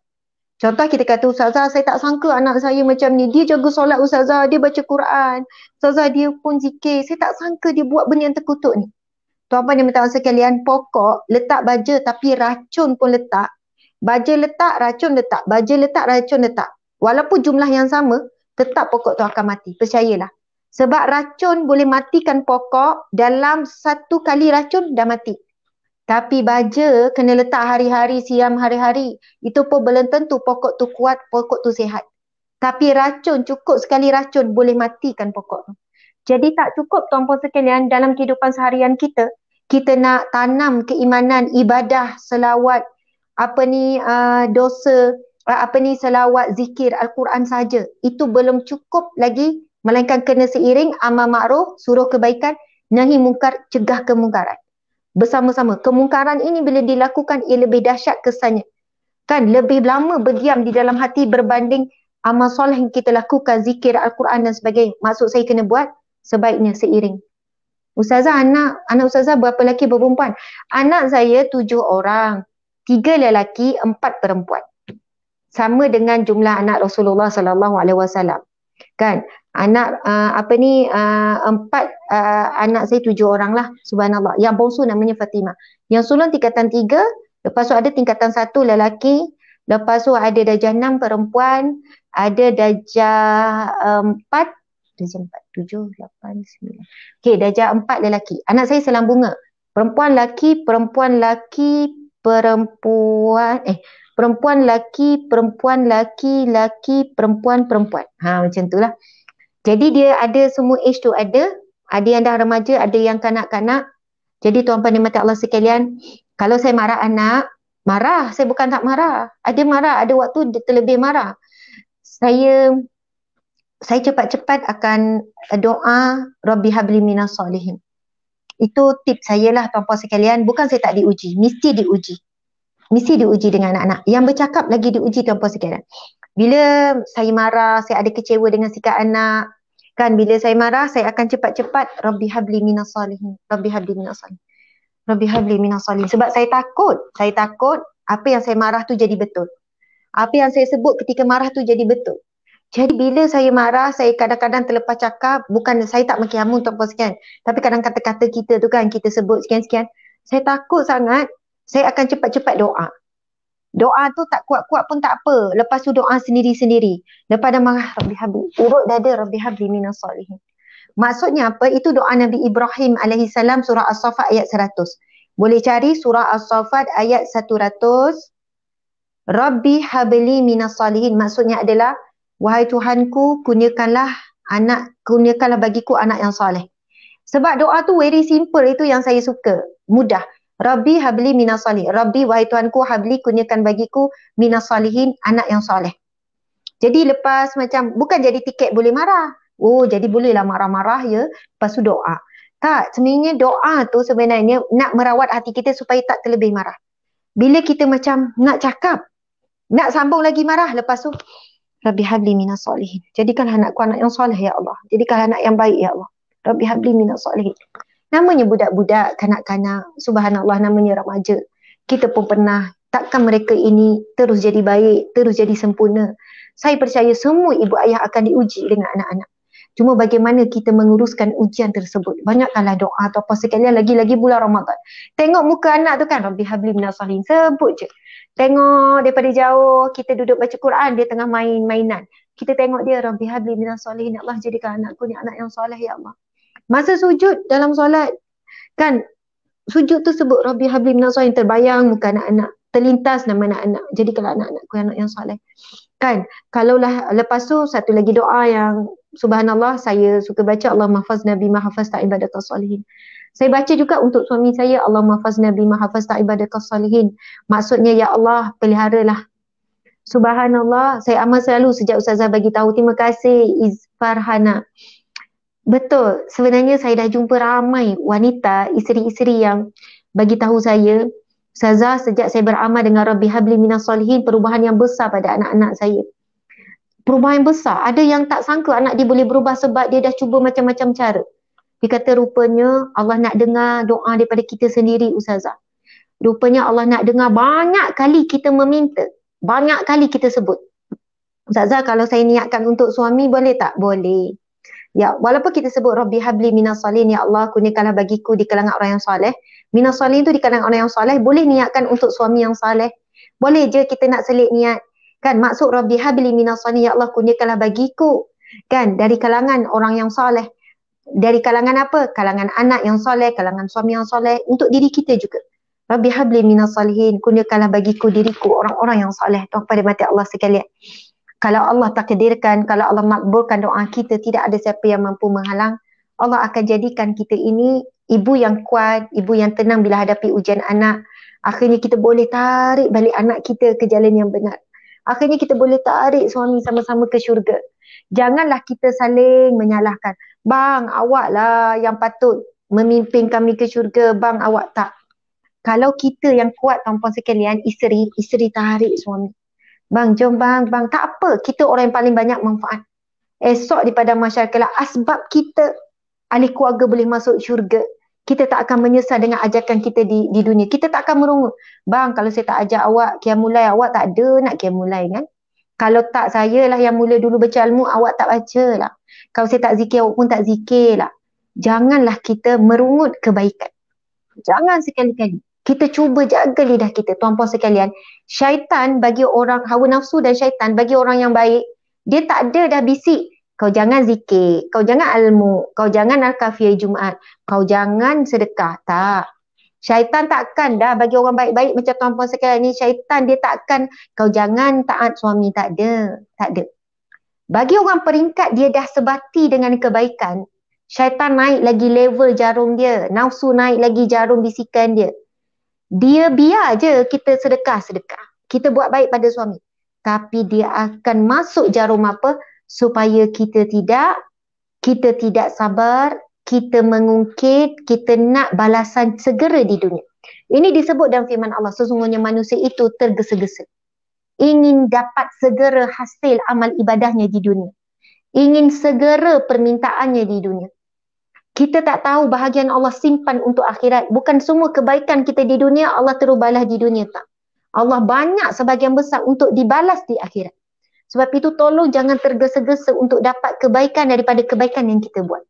Contoh kita kata Ustazah, saya tak sangka anak saya macam ni. Dia jaga solat Ustazah, dia baca Quran. Ustazah dia pun zikir. Saya tak sangka dia buat benda yang terkutuk ni. Tuan-puan dan puan-puan sekalian, pokok letak baja tapi racun pun letak. Baja letak, racun letak. Baja letak, racun letak. Walaupun jumlah yang sama, tetap pokok tu akan mati. Percayalah. Sebab racun boleh matikan pokok dalam 1 kali racun dah mati. Tapi baja kena letak hari-hari, siam hari-hari. Itu pun belum tentu pokok tu kuat, pokok tu sihat. Tapi racun, cukup sekali racun boleh matikan pokok tu. Jadi tak cukup tuan-puan sekalian dalam kehidupan seharian kita. Kita nak tanam keimanan, ibadah, selawat, dosa, selawat, zikir, Al-Quran saja. Itu belum cukup lagi, melainkan kena seiring amar ma'ruf, suruh kebaikan, nahi mungkar, cegah kemungkaran. Bersama-sama. Kemungkaran ini bila dilakukan, ia lebih dahsyat kesannya. Kan, lebih lama berdiam di dalam hati berbanding amal soleh yang kita lakukan, zikir, Al-Quran dan sebagainya. Maksud saya kena buat sebaiknya seiring. Ustazah, anak Ustazah berapa lelaki berperempuan? Anak saya 7 orang. 3 lelaki, 4 perempuan. sama dengan jumlah anak Rasulullah sallallahu alaihi wasallam. Kan? Anak empat anak saya 7 orang lah, subhanallah. Yang bongsu namanya Fatimah. Yang sulung tingkatan 3, lepas tu ada tingkatan 1 lelaki, lepas tu ada darjah 6 perempuan, ada darjah 4, darjah 4, 7, 8, 9. Okey, darjah 4 lelaki. Anak saya selang bunga. Perempuan laki, perempuan laki, perempuan laki, perempuan laki, laki, perempuan, perempuan. Macam tu lah. Jadi dia ada semua age tu ada yang dah remaja, ada yang kanak-kanak. Jadi tuan-puan dan mata Allah sekalian, kalau saya marah anak, marah, saya bukan tak marah. Ada marah, ada waktu terlebih marah. Saya cepat-cepat akan doa Rabbi habli minas solihin. Itu tips saya lah tuan-puan sekalian. Bukan saya tak diuji, mesti diuji. Mesti diuji dengan anak-anak. Yang bercakap lagi diuji tuan-puan sekalian. Bila saya marah, saya ada kecewa dengan sikap anak. Kan bila saya marah, saya akan cepat-cepat Rabbi habli minas solihin. Rabbi habli minas solihin. Rabbi habli minas solihin. Sebab saya takut apa yang saya marah tu jadi betul. Apa yang saya sebut ketika marah tu jadi betul. Jadi bila saya marah, saya kadang-kadang terlepas cakap, bukan saya tak maki hamun tuan-puan sekalian, tapi kadang kata-kata kita tu kan, kita sebut sekian-sekian, saya takut sangat, saya akan cepat-cepat doa. Doa tu tak kuat-kuat pun tak apa, lepas tu doa sendiri-sendiri. Lepas dah marah, Rabbi habli, urut dada, Rabbi habli minas solihin. Maksudnya apa? Itu doa Nabi Ibrahim alaihissalam, surah As-Saffat ayat 100. Boleh cari surah As-Saffat ayat 100. Rabbi habli minas solihin, maksudnya adalah, wahai Tuhanku, kurniakanlah bagiku anak yang soleh. Sebab doa tu very simple, itu yang saya suka. Mudah. Rabbi habli minas solihin. Rabbi, wahai Tuhanku, habli, kurniakan bagiku minas solihin, anak yang soleh. Jadi lepas macam, bukan jadi tiket boleh marah. Oh, jadi bolehlah marah-marah ya, lepas tu doa. Tak, sebenarnya doa tu sebenarnya nak merawat hati kita supaya tak terlebih marah. Bila kita macam nak cakap, nak sambung lagi marah, lepas tu Rabbi habli minas solihin. Jadikanlah anakku anak yang soleh ya Allah. Jadikanlah anak yang baik ya Allah. Rabbi habli minas solihin. Namanya budak-budak, kanak-kanak, subhanallah, namanya remaja. Kita pun pernah, takkan mereka ini terus jadi baik, terus jadi sempurna. Saya percaya semua ibu ayah akan diuji dengan anak-anak. Cuma bagaimana kita menguruskan ujian tersebut. Banyakkanlah doa atau apa sekalian, lagi-lagi bulan Ramadan. Tengok muka anak tu kan, Rabbi habli minas solihin, sebut je. Tengok daripada jauh, kita duduk baca Quran, dia tengah main-mainan. Kita tengok dia, Rabbi habli minas solihin, ya Allah, jadikan anakku ni anak yang soleh ya Allah. Masa sujud dalam solat, kan, sujud tu sebut Rabbi habli minas solihin, terbayang muka anak-anak, terlintas nama anak-anak, jadikanlah anak-anakku anak yang soleh. Kan, kalaulah lepas tu satu lagi doa yang subhanallah saya suka baca, Allahumma hafazna bima hafazta ibadakas solihin. Saya baca juga untuk suami saya, Allahumma hafazna bima hafazta ibadakas solihin. Maksudnya, ya Allah, peliharalah. Subhanallah, saya amat selalu sejak Ustazah bagi tahu, terima kasih Izfarhana. Betul, sebenarnya saya dah jumpa ramai wanita, isteri-isteri yang bagi tahu saya, Ustazah, sejak saya beramal dengan Rabbi habli minas solihin, perubahan yang besar pada anak-anak saya. Perubahan yang besar. Ada yang tak sangka anak dia boleh berubah sebab dia dah cuba macam-macam cara. Dia kata rupanya Allah nak dengar doa daripada kita sendiri, Ustazah. Rupanya Allah nak dengar banyak kali kita meminta. Banyak kali kita sebut. Ustazah, kalau saya niatkan untuk suami boleh tak? Boleh. Ya, walaupun kita sebut Rabbi habli minas solihin, ya Allah, kurniakanlah bagiku di kalangan orang yang soleh. Minas solihin tu di kalangan orang yang soleh, boleh niatkan untuk suami yang soleh. Boleh je kita nak selit niat. Kan, maksud Rabbi habli minas solihin, ya Allah, kurniakanlah bagiku. Kan, dari kalangan orang yang soleh. Dari kalangan apa? Kalangan anak yang soleh, kalangan suami yang soleh, untuk diri kita juga. Rabbi habli minas solihin, kurniakanlah bagiku diriku orang-orang yang soleh. Tuan pada mati Allah sekalian. Kalau Allah takdirkan, kalau Allah makbulkan doa kita, tidak ada siapa yang mampu menghalang. Allah akan jadikan kita ini ibu yang kuat, ibu yang tenang bila hadapi ujian anak. Akhirnya kita boleh tarik balik anak kita ke jalan yang benar. Akhirnya kita boleh tarik suami sama-sama ke syurga. Janganlah kita saling menyalahkan. Bang, awak lah yang patut memimpin kami ke syurga. Bang, awak tak. Kalau kita yang kuat, tuan-puan sekalian, isteri tarik suami. Bang, jom bang, tak apa. Kita orang yang paling banyak manfaat. Esok di padang mahsyar kelak, asbab kita ahli keluarga boleh masuk syurga. Kita tak akan menyesal dengan ajakan kita di dunia. Kita tak akan merungut. Bang, kalau saya tak ajak awak qiyamul lail, awak tak ada nak qiyamul lail kan? Kalau tak, saya lah yang mula dulu baca ilmu, awak tak baca lah. Kalau saya tak zikir, awak pun tak zikir lah. Janganlah kita merungut kebaikan. Jangan sekali-kali. Kita cuba jaga lidah kita, tuan-puan sekalian. Syaitan bagi orang, hawa nafsu dan syaitan bagi orang yang baik, dia tak ada dah bisik. Kau jangan zikir, kau jangan ilmu, kau jangan al-kafiyah Jumaat, kau jangan sedekah. Tak. Syaitan takkan dah bagi orang baik-baik macam tuan-puan sekalian ni. Syaitan dia takkan kau jangan taat suami. Tak ada. Tak ada. Bagi orang peringkat dia dah sebati dengan kebaikan, syaitan naik lagi level jarum dia. Nafsu naik lagi jarum bisikan dia. Dia biar je kita sedekah-sedekah. Kita buat baik pada suami. Tapi dia akan masuk jarum apa? Supaya kita tidak sabar, kita mengungkit, kita nak balasan segera di dunia. Ini disebut dalam firman Allah, sesungguhnya manusia itu tergesa-gesa. Ingin dapat segera hasil amal ibadahnya di dunia. Ingin segera permintaannya di dunia. Kita tak tahu bahagian Allah simpan untuk akhirat. Bukan semua kebaikan kita di dunia Allah terus balas di dunia, tak. Allah banyak sebahagian besar untuk dibalas di akhirat. Sebab itu tolong jangan tergesa-gesa untuk dapat kebaikan daripada kebaikan yang kita buat.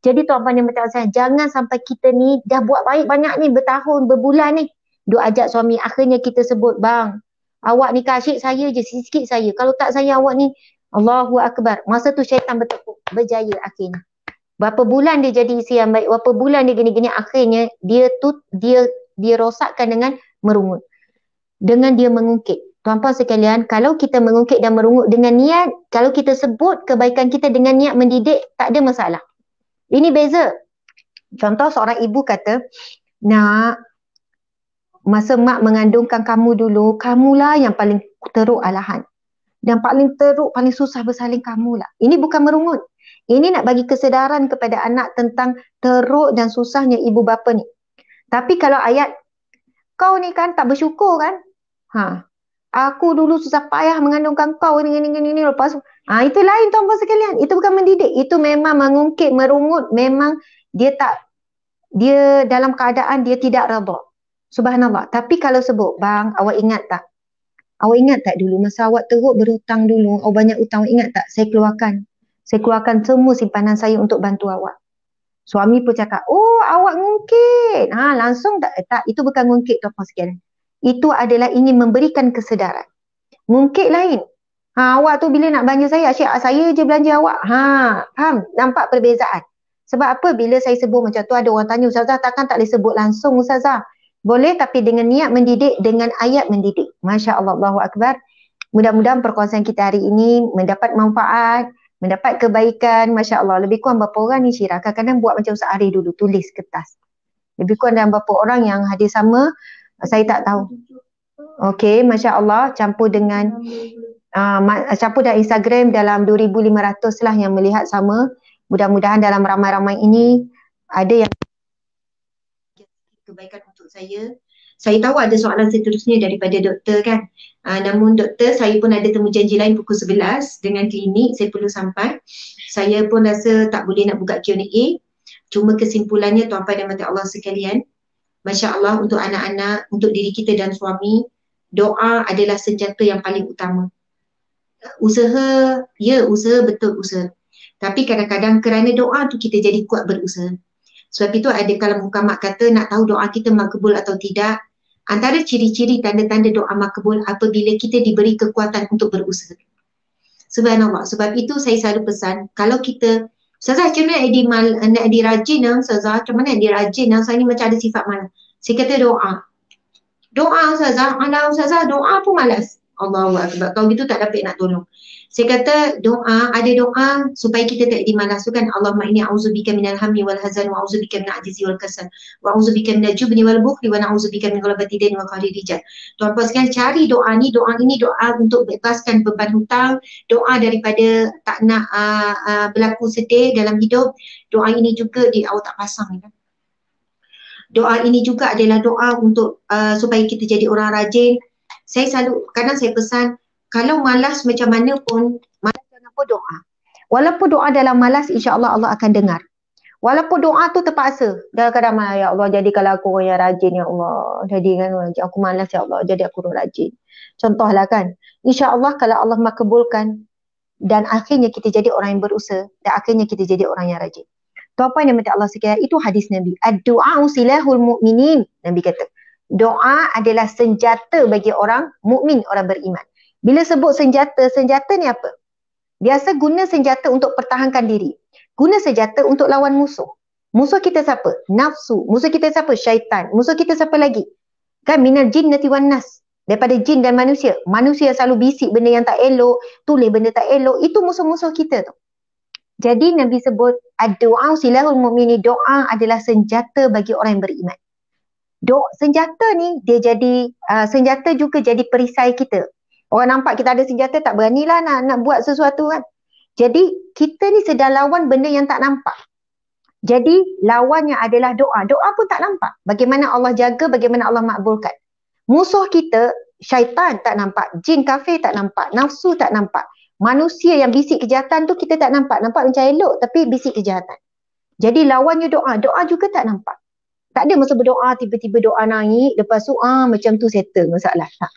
Jadi tuan-puan yang macam saya, jangan sampai kita ni dah buat baik banyak ni, bertahun, berbulan ni. Duk ajak suami, akhirnya kita sebut, bang, awak ni asyik saya je, sikit saya. Kalau tak saya awak ni, Allahu Akbar. Masa tu syaitan bertepuk, berjaya akhirnya. Berapa bulan dia jadi isteri yang baik, berapa bulan dia gini-gini, akhirnya dia rosakkan dengan merungut. Dengan dia mengungkit. Tuan-puan sekalian, kalau kita mengungkit dan merungut dengan niat, kalau kita sebut kebaikan kita dengan niat mendidik, tak ada masalah. Ini beza. Contoh seorang ibu kata, nak, masa mak mengandungkan kamu dulu, kamulah yang paling teruk alahan. Dan paling teruk, paling susah bersalin kamulah. Ini bukan merungut. Ini nak bagi kesedaran kepada anak tentang teruk dan susahnya ibu bapa ni. Tapi kalau ayat, kau ni kan tak bersyukur kan? Aku dulu susah payah mengandungkan kau ni lepas itu lain tuan-puan sekalian. Itu bukan mendidik, itu memang mengungkit, merungut. Memang dia dalam keadaan dia tidak redha. Subhanallah. Tapi kalau sebut, bang, awak ingat tak? Awak ingat tak dulu masa awak teruk berhutang dulu, awak banyak hutang, awak ingat tak? Saya keluarkan semua simpanan saya untuk bantu awak. Suami pun cakap, oh awak ngungkit. Langsung tak, itu bukan ngungkit tuan-puan sekalian. Itu adalah ingin memberikan kesedaran. Ngungkit lain. Awak tu bila nak belanja saya, asyik saya je belanja awak. Faham? Nampak perbezaan. Sebab apa? Bila saya sebut macam tu, ada orang tanya, Ustazah takkan tak boleh sebut langsung Ustazah? Boleh, tapi dengan niat mendidik, dengan ayat mendidik. Masya Allah, Allahu Akbar. Mudah-mudahan perkongsian kita hari ini mendapat manfaat, mendapat kebaikan. Masya Allah, lebih kurang berapa orang ni Syirah? Kadang-kadang buat macam Ustaz Ari dulu, tulis kertas. Lebih kurang dalam berapa orang yang hadir sama, saya tak tahu. Okey, Masya Allah, campur dengan campur dan Instagram dalam 2,500 lah yang melihat sama. Mudah-mudahan dalam ramai-ramai ini ada yang kebaikan untuk saya. Saya tahu ada soalan seterusnya daripada doktor kan. Namun doktor, saya pun ada temu janji lain pukul 11 dengan klinik, saya perlu sampai. Saya pun rasa tak boleh nak buka Q&A. Cuma kesimpulannya tuan-tuan dan mata Allah sekalian, Masya Allah, untuk anak-anak, untuk diri kita dan suami, doa adalah senjata yang paling utama. Usaha, ya usaha, betul usaha. Tapi kadang-kadang kerana doa tu kita jadi kuat berusaha. Sebab itu ada kalau mukamak kata nak tahu doa kita makbul atau tidak, antara ciri-ciri tanda-tanda doa makbul apabila kita diberi kekuatan untuk berusaha. Subhanallah. Sebab itu saya selalu pesan, kalau kita, Ustazah macam mana nak dirajin Ustazah, macam mana nak dirajin saya ni macam ada sifat malas. Saya kata doa. Doa Ustazah, alah Ustazah doa pun malas. Allahu Akbar. Kalau gitu tak dapat nak tolong. Saya kata doa, ada doa supaya kita tak dimalaskan. Allahumma inni a'udzubika minal hammi wal hazan wa a'udzubika minal ajzi wal kasal wa a'udzubika minal jubni wal bukhli wa na'udzubika min ghalabati dain wa qahri rijal. Tuan-tuan sekalian, cari doa ni, doa ini doa untuk bebaskan beban hutang, doa daripada tak nak berlaku sedih dalam hidup. Doa ini juga awak tak pasang kan. Doa ini juga adalah doa untuk supaya kita jadi orang rajin. Saya selalu, kadang saya pesan, kalau malas macam mana pun, malas jangan pun doa. Walaupun doa dalam malas, insya-Allah Allah akan dengar. Walaupun doa tu terpaksa. Kadang-kadang, ya Allah, jadikanlah aku orang yang rajin, ya Allah. Jadikan aku malas, ya Allah, jadi aku orang rajin. Contohlah kan. InsyaAllah kalau Allah makbulkan dan akhirnya kita jadi orang yang berusaha dan akhirnya kita jadi orang yang rajin. Tuan-puan yang mati Allah sekalian, itu hadis Nabi. Ad-du'a silahul mu'minin. Nabi kata, doa adalah senjata bagi orang mukmin, orang beriman. Bila sebut senjata, senjata ni apa? Biasa guna senjata untuk pertahankan diri. Guna senjata untuk lawan musuh. Musuh kita siapa? Nafsu. Musuh kita siapa? Syaitan. Musuh kita siapa lagi? Kan minal jinnati wan nas. Daripada jin dan manusia. Manusia selalu bisik benda yang tak elok, tulis benda tak elok. Itu musuh-musuh kita tu. Jadi Nabi sebut ad-du'a silahul mu'mini, doa adalah senjata bagi orang yang beriman. Senjata ni dia jadi senjata juga jadi perisai kita. Orang nampak kita ada senjata tak beranilah nak buat sesuatu kan. Jadi kita ni sedang lawan benda yang tak nampak. Jadi lawannya adalah doa. Doa pun tak nampak. Bagaimana Allah jaga, bagaimana Allah makbulkan. Musuh kita syaitan tak nampak, jin kafir tak nampak, nafsu tak nampak. Manusia yang bisik kejahatan tu kita tak nampak. Nampak macam elok tapi bisik kejahatan. Jadi lawannya doa. Doa juga tak nampak. Tak ada masa berdoa, tiba-tiba doa naik, lepas tu macam tu settle masalah. Tak.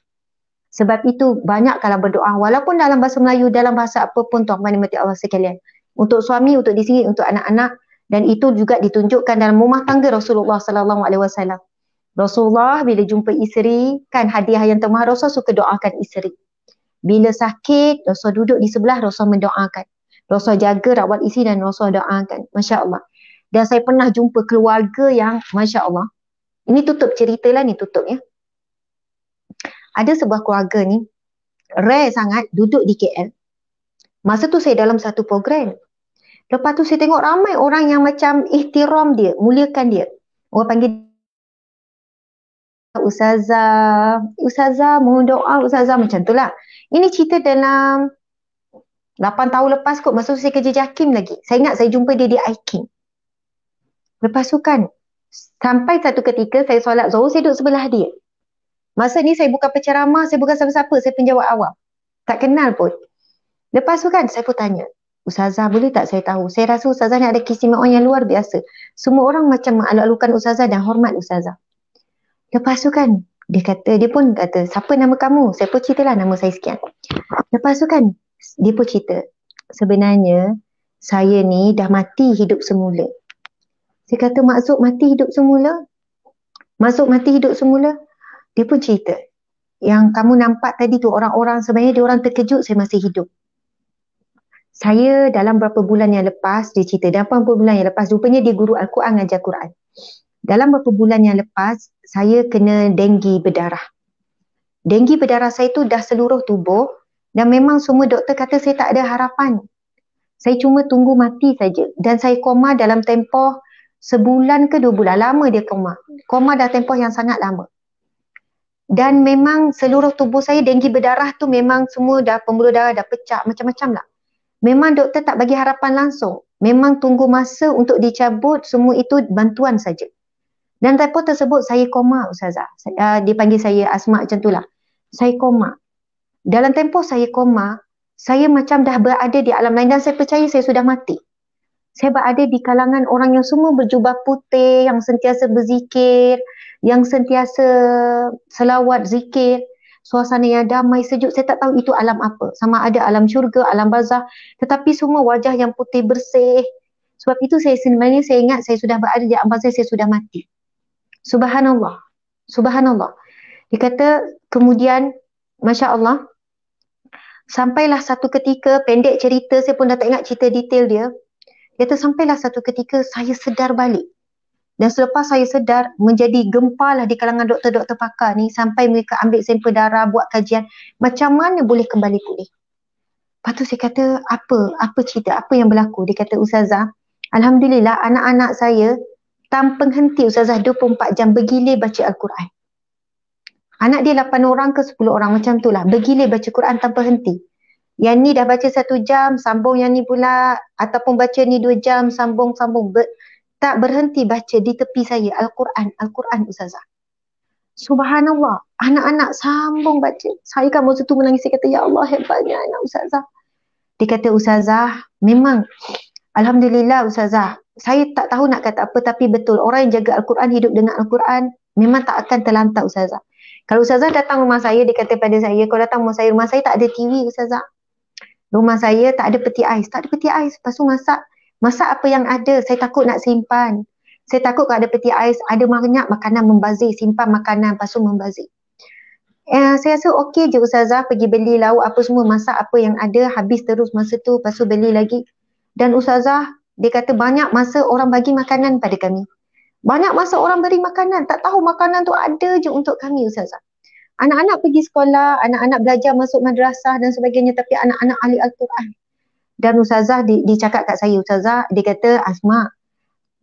Sebab itu banyak kalau berdoa, walaupun dalam bahasa Melayu, dalam bahasa apa pun tuan-tuan dimati Allah sekalian. Untuk suami, untuk di sini, untuk anak-anak, dan itu juga ditunjukkan dalam rumah tangga Rasulullah sallallahu alaihi wasallam. Rasulullah bila jumpa isteri, kan hadiah yang termahal, Rasul suka doakan isteri. Bila sakit, Rasul duduk di sebelah, Rasul mendoakan. Rasul jaga rawat isteri dan Rasul doakan. Masya Allah. Dan saya pernah jumpa keluarga yang Masya Allah. Ini tutup cerita lah ni, tutup ya. Ada sebuah keluarga ni, rare sangat duduk di KL. Masa tu saya dalam satu program. Lepas tu saya tengok ramai orang yang macam ihtiram dia, muliakan dia. Orang panggil Ustazah, mohon doa Ustazah, macam tu lah. Ini cerita dalam 8 tahun lepas kot, masa tu saya kerja JAKIM lagi. Saya ingat saya jumpa dia di IKIM. Lepas tu kan, sampai satu ketika saya solat zuhur, saya duduk sebelah dia. Masa ni saya bukan penceramah, saya bukan siapa-siapa, saya penjawab awam. Tak kenal pun. Lepas tu kan saya pun tanya, Ustazah boleh tak saya tahu? Saya rasa Ustazah ni ada keistimewaan yang luar biasa. Semua orang macam mengalu-alukan Ustazah dan hormat Ustazah. Lepas tu kan, dia pun kata, siapa nama kamu? Saya pun ceritalah nama saya sekian. Lepas tu kan, dia pun cerita, sebenarnya saya ni dah mati hidup semula. Saya kata, maksud mati hidup semula? Maksud mati hidup semula? Dia pun cerita, yang kamu nampak tadi tu orang-orang sebenarnya dia orang terkejut saya masih hidup. Saya dalam berapa bulan yang lepas, dia cerita, dalam berapa bulan yang lepas, rupanya dia guru Al-Quran, ngajar Quran. Dalam berapa bulan yang lepas, saya kena denggi berdarah. Denggi berdarah saya tu dah seluruh tubuh dan memang semua doktor kata saya tak ada harapan. Saya cuma tunggu mati saja. Dan saya koma dalam tempoh sebulan ke 2 bulan. Lama dia koma. Koma dah tempoh yang sangat lama. Dan memang seluruh tubuh saya denggi berdarah tu memang semua dah pembuluh darah dah pecah macam-macam lah. Memang doktor tak bagi harapan langsung. Memang tunggu masa untuk dicabut, semua itu bantuan saja. Dan tempoh tersebut saya koma Ustazah. Dia panggil saya Asma macam itulah. Saya koma. Dalam tempoh saya koma, saya macam dah berada di alam lain dan saya percaya saya sudah mati. Saya berada di kalangan orang yang semua berjubah putih, yang sentiasa berzikir, yang sentiasa selawat, zikir, suasana yang damai, sejuk. Saya tak tahu itu alam apa. Sama ada alam syurga, alam barzah. Tetapi semua wajah yang putih bersih. Sebab itu sebenarnya saya ingat saya sudah berada di alam barzah, saya sudah mati. Subhanallah. Subhanallah. Dia kata kemudian, Masya Allah, sampailah satu ketika, pendek cerita, saya pun dah tak ingat cerita detail dia. Dia kata sampailah satu ketika saya sedar balik. Dan selepas saya sedar, menjadi gempalah di kalangan doktor-doktor pakar ni sampai mereka ambil sampel darah, buat kajian. Macam mana boleh kembali pulih? Lepas tu saya kata, apa cerita, apa yang berlaku? Dia kata, Ustazah, Alhamdulillah anak-anak saya tanpa henti Ustazah 24 jam bergilir baca Al-Quran. Anak dia 8 orang ke 10 orang macam tu lah. Bergilir baca Quran tanpa henti. Yang ni dah baca 1 jam, sambung yang ni pula. Ataupun baca ni 2 jam, sambung. Tak berhenti baca di tepi saya Al-Quran Ustazah. Subhanallah, anak-anak sambung baca. Saya kan masa tu menangis, saya kata, ya Allah hebatnya anak Ustazah. Dia kata, Ustazah, memang Alhamdulillah Ustazah, saya tak tahu nak kata apa, tapi betul, orang yang jaga Al-Quran, hidup dengan Al-Quran, memang tak akan terlantar Ustazah. Kalau Ustazah datang rumah saya, dia kata pada saya, kalau datang rumah saya tak ada TV Ustazah. Rumah saya tak ada peti ais. Tak ada peti ais. Lepas tu masak apa yang ada. Saya takut nak simpan. Saya takut kalau ada peti ais, ada banyak makanan membazir. Simpan makanan, lepas tu membazir. Saya rasa okey je Ustazah pergi beli lauk apa semua, masak apa yang ada, habis terus masa tu, lepas tu beli lagi. Dan Ustazah, dia kata banyak masa orang bagi makanan pada kami. Banyak masa orang beri makanan. Tak tahu makanan tu ada je untuk kami Ustazah. Anak-anak pergi sekolah, anak-anak belajar masuk madrasah dan sebagainya, tapi anak-anak ahli Al-Quran. Dan Ustazah dia cakap kat saya, Ustazah, dia kata, Asma,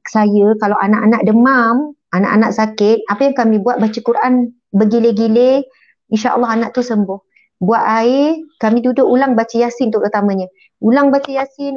saya kalau anak-anak demam, anak-anak sakit, apa yang kami buat, baca Quran bergile-gile, insya-Allah anak tu sembuh. Buat air, kami duduk ulang baca Yasin terutamanya. Ulang baca Yasin,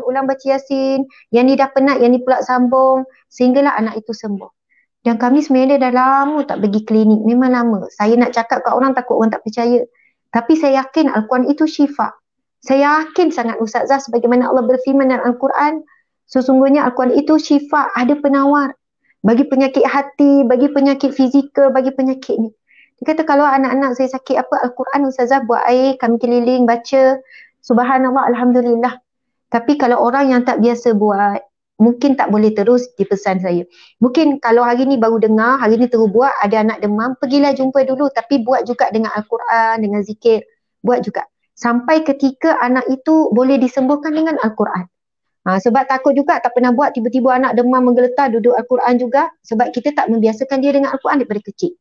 yang ni dah penat, yang ni pula sambung, sehinggalah anak itu sembuh. Dan kami sebenarnya dah lama tak pergi klinik. Memang lama. Saya nak cakap kat orang, takut orang tak percaya. Tapi saya yakin Al-Quran itu syifa. Saya yakin sangat Ustazah, sebagaimana Allah berfirman dalam Al-Quran, sesungguhnya Al-Quran itu syifa, ada penawar. Bagi penyakit hati, bagi penyakit fizikal, bagi penyakit ni. Dia kata kalau anak-anak saya sakit apa, Al-Quran Ustazah buat air, kami keliling baca. Subhanallah, Alhamdulillah. Tapi kalau orang yang tak biasa buat, mungkin tak boleh terus dipesan saya. Mungkin kalau hari ni baru dengar, hari ni terus buat, ada anak demam, pergilah jumpa dulu. Tapi buat juga dengan Al-Quran, dengan zikir. Buat juga. Sampai ketika anak itu boleh disembuhkan dengan Al-Quran. Sebab takut juga tak pernah buat, tiba-tiba anak demam menggeletar duduk Al-Quran juga. Sebab kita tak membiasakan dia dengan Al-Quran daripada kecil.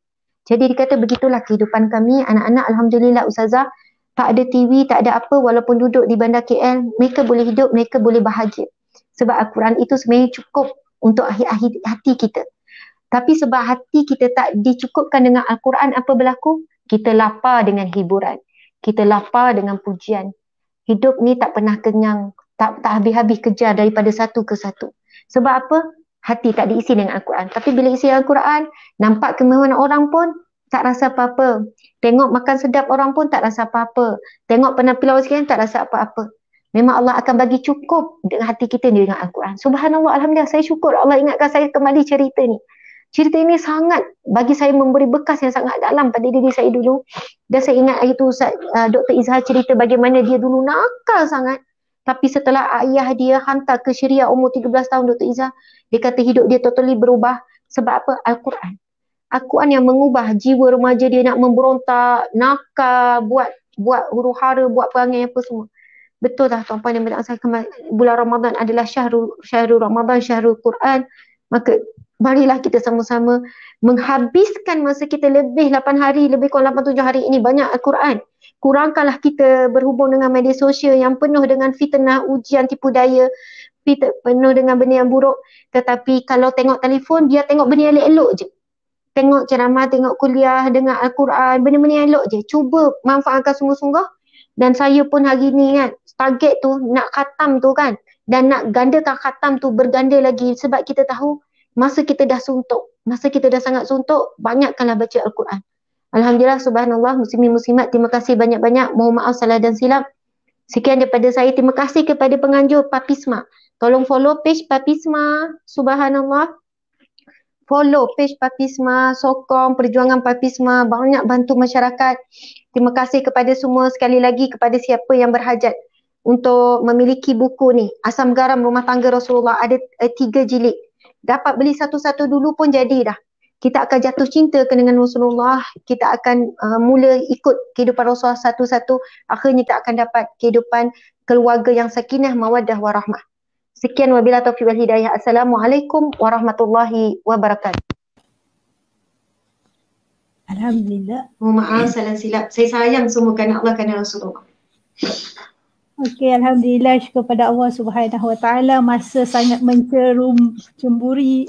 Jadi dia kata begitulah kehidupan kami. Anak-anak Alhamdulillah Ustazah, tak ada TV, tak ada apa, walaupun duduk di bandar KL, mereka boleh hidup, mereka boleh bahagia. Sebab Al-Quran itu sebenarnya cukup untuk hati kita. Tapi sebab hati kita tak dicukupkan dengan Al-Quran, apa berlaku? Kita lapar dengan hiburan. Kita lapar dengan pujian. Hidup ni tak pernah kenyang. Tak habis-habis kejar daripada satu ke satu. Sebab apa? Hati tak diisi dengan Al-Quran. Tapi bila isi Al-Quran, nampak kemewahan orang pun tak rasa apa-apa. Tengok makan sedap orang pun tak rasa apa-apa. Tengok penampilan orang sekalian tak rasa apa-apa. Memang Allah akan bagi cukup dengan hati kita ni dengan Al-Quran. Subhanallah, Alhamdulillah, saya syukur Allah ingatkan saya kembali cerita ni. Cerita ini sangat, bagi saya memberi bekas yang sangat dalam pada diri saya dulu. Dan saya ingat hari tu Dr. Izhar cerita bagaimana dia dulu nakal sangat. Tapi setelah ayah dia hantar ke Syria umur 13 tahun Dr. Izhar, dia kata hidup dia totally berubah. Sebab apa? Al-Quran. Al-Quran yang mengubah jiwa remaja dia nak memberontak, nakal, buat huru-hara, buat perangai apa semua. Betul lah tuan-puan yang berasal bulan Ramadan adalah syahrul Ramadan, syahrul Quran. Maka marilah kita sama-sama menghabiskan masa kita lebih 8 hari, lebih kurang 8-7 hari ini banyak Al-Quran. Kurangkanlah kita berhubung dengan media sosial yang penuh dengan fitnah, ujian, tipu daya, penuh dengan benda yang buruk. Tetapi kalau tengok telefon, dia tengok benda yang elok-elok je. Tengok ceramah, tengok kuliah, dengar Al-Quran, benda-benda yang elok je. Cuba manfaatkan sungguh-sungguh. Dan saya pun hari ni kan, target tu nak khatam tu kan, dan nak gandakan khatam tu berganda lagi. Sebab kita tahu masa kita dah suntuk, masa kita dah sangat suntuk, banyakkanlah baca Al-Quran. Alhamdulillah, subhanallah, muslimin muslimat, terima kasih banyak-banyak. Mohon maaf salah dan silap. Sekian daripada saya. Terima kasih kepada penganjur Papisma. Tolong follow page Papisma. Subhanallah. Follow page Papisma, sokong perjuangan Papisma, banyak bantu masyarakat. Terima kasih kepada semua, sekali lagi kepada siapa yang berhajat untuk memiliki buku ni. Asam Garam Rumah Tangga Rasulullah, ada 3 jilid. Dapat beli satu-satu dulu pun jadi dah. Kita akan jatuh cinta dengan Rasulullah, kita akan mula ikut kehidupan Rasulullah satu-satu. Akhirnya kita akan dapat kehidupan keluarga yang sakinah, mawaddah, warahmah. Sekian wabillahi taufiq wal hidayah. Assalamualaikum warahmatullahi wabarakatuh. Alhamdulillah. Mohon maaf salah silap. Saya sayang semua kerana Allah, kerana Rasulullah. Okey, alhamdulillah, syukur pada Allah Subhanahu Wa Taala. Masa sangat cemburi.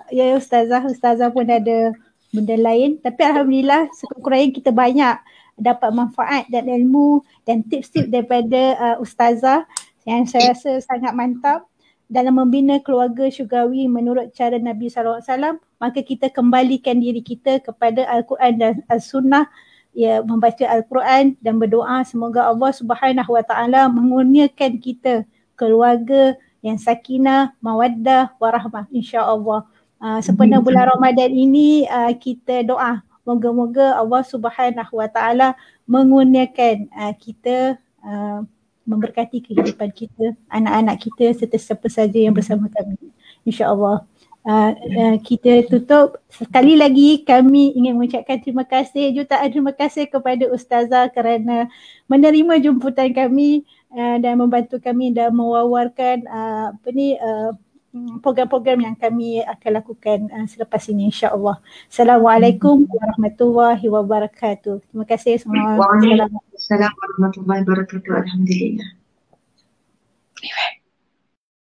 Ya ustazah pun ada benda lain, tapi alhamdulillah sekurang-kurangnya kita banyak dapat manfaat dan ilmu dan tips-tips daripada ustazah yang saya rasa sangat mantap dalam membina keluarga syurgawi menurut cara Nabi SAW. Maka kita kembalikan diri kita kepada Al-Quran dan As-Sunnah, ya, membaca Al-Quran dan berdoa semoga Allah Subhanahu Wa Taala mengurniakan kita keluarga yang sakinah, mawaddah, warahmah insya-Allah. Sempena bulan Ramadan ini kita doa moga-moga Allah Subhanahu Wa Taala mengurniakan kita, memberkati kehidupan kita, anak-anak kita serta siapa saja yang bersama kami insya-Allah. Kita tutup. Sekali lagi kami ingin mengucapkan terima kasih, jutaan terima kasih kepada Ustazah kerana menerima jemputan kami dan membantu kami dan mewawarkan program-program yang kami akan lakukan selepas ini insya-Allah. Assalamualaikum warahmatullahi wabarakatuh. Terima kasih semua. Waalaikumsalam warahmatullahi wabarakatuh. Alhamdulillah.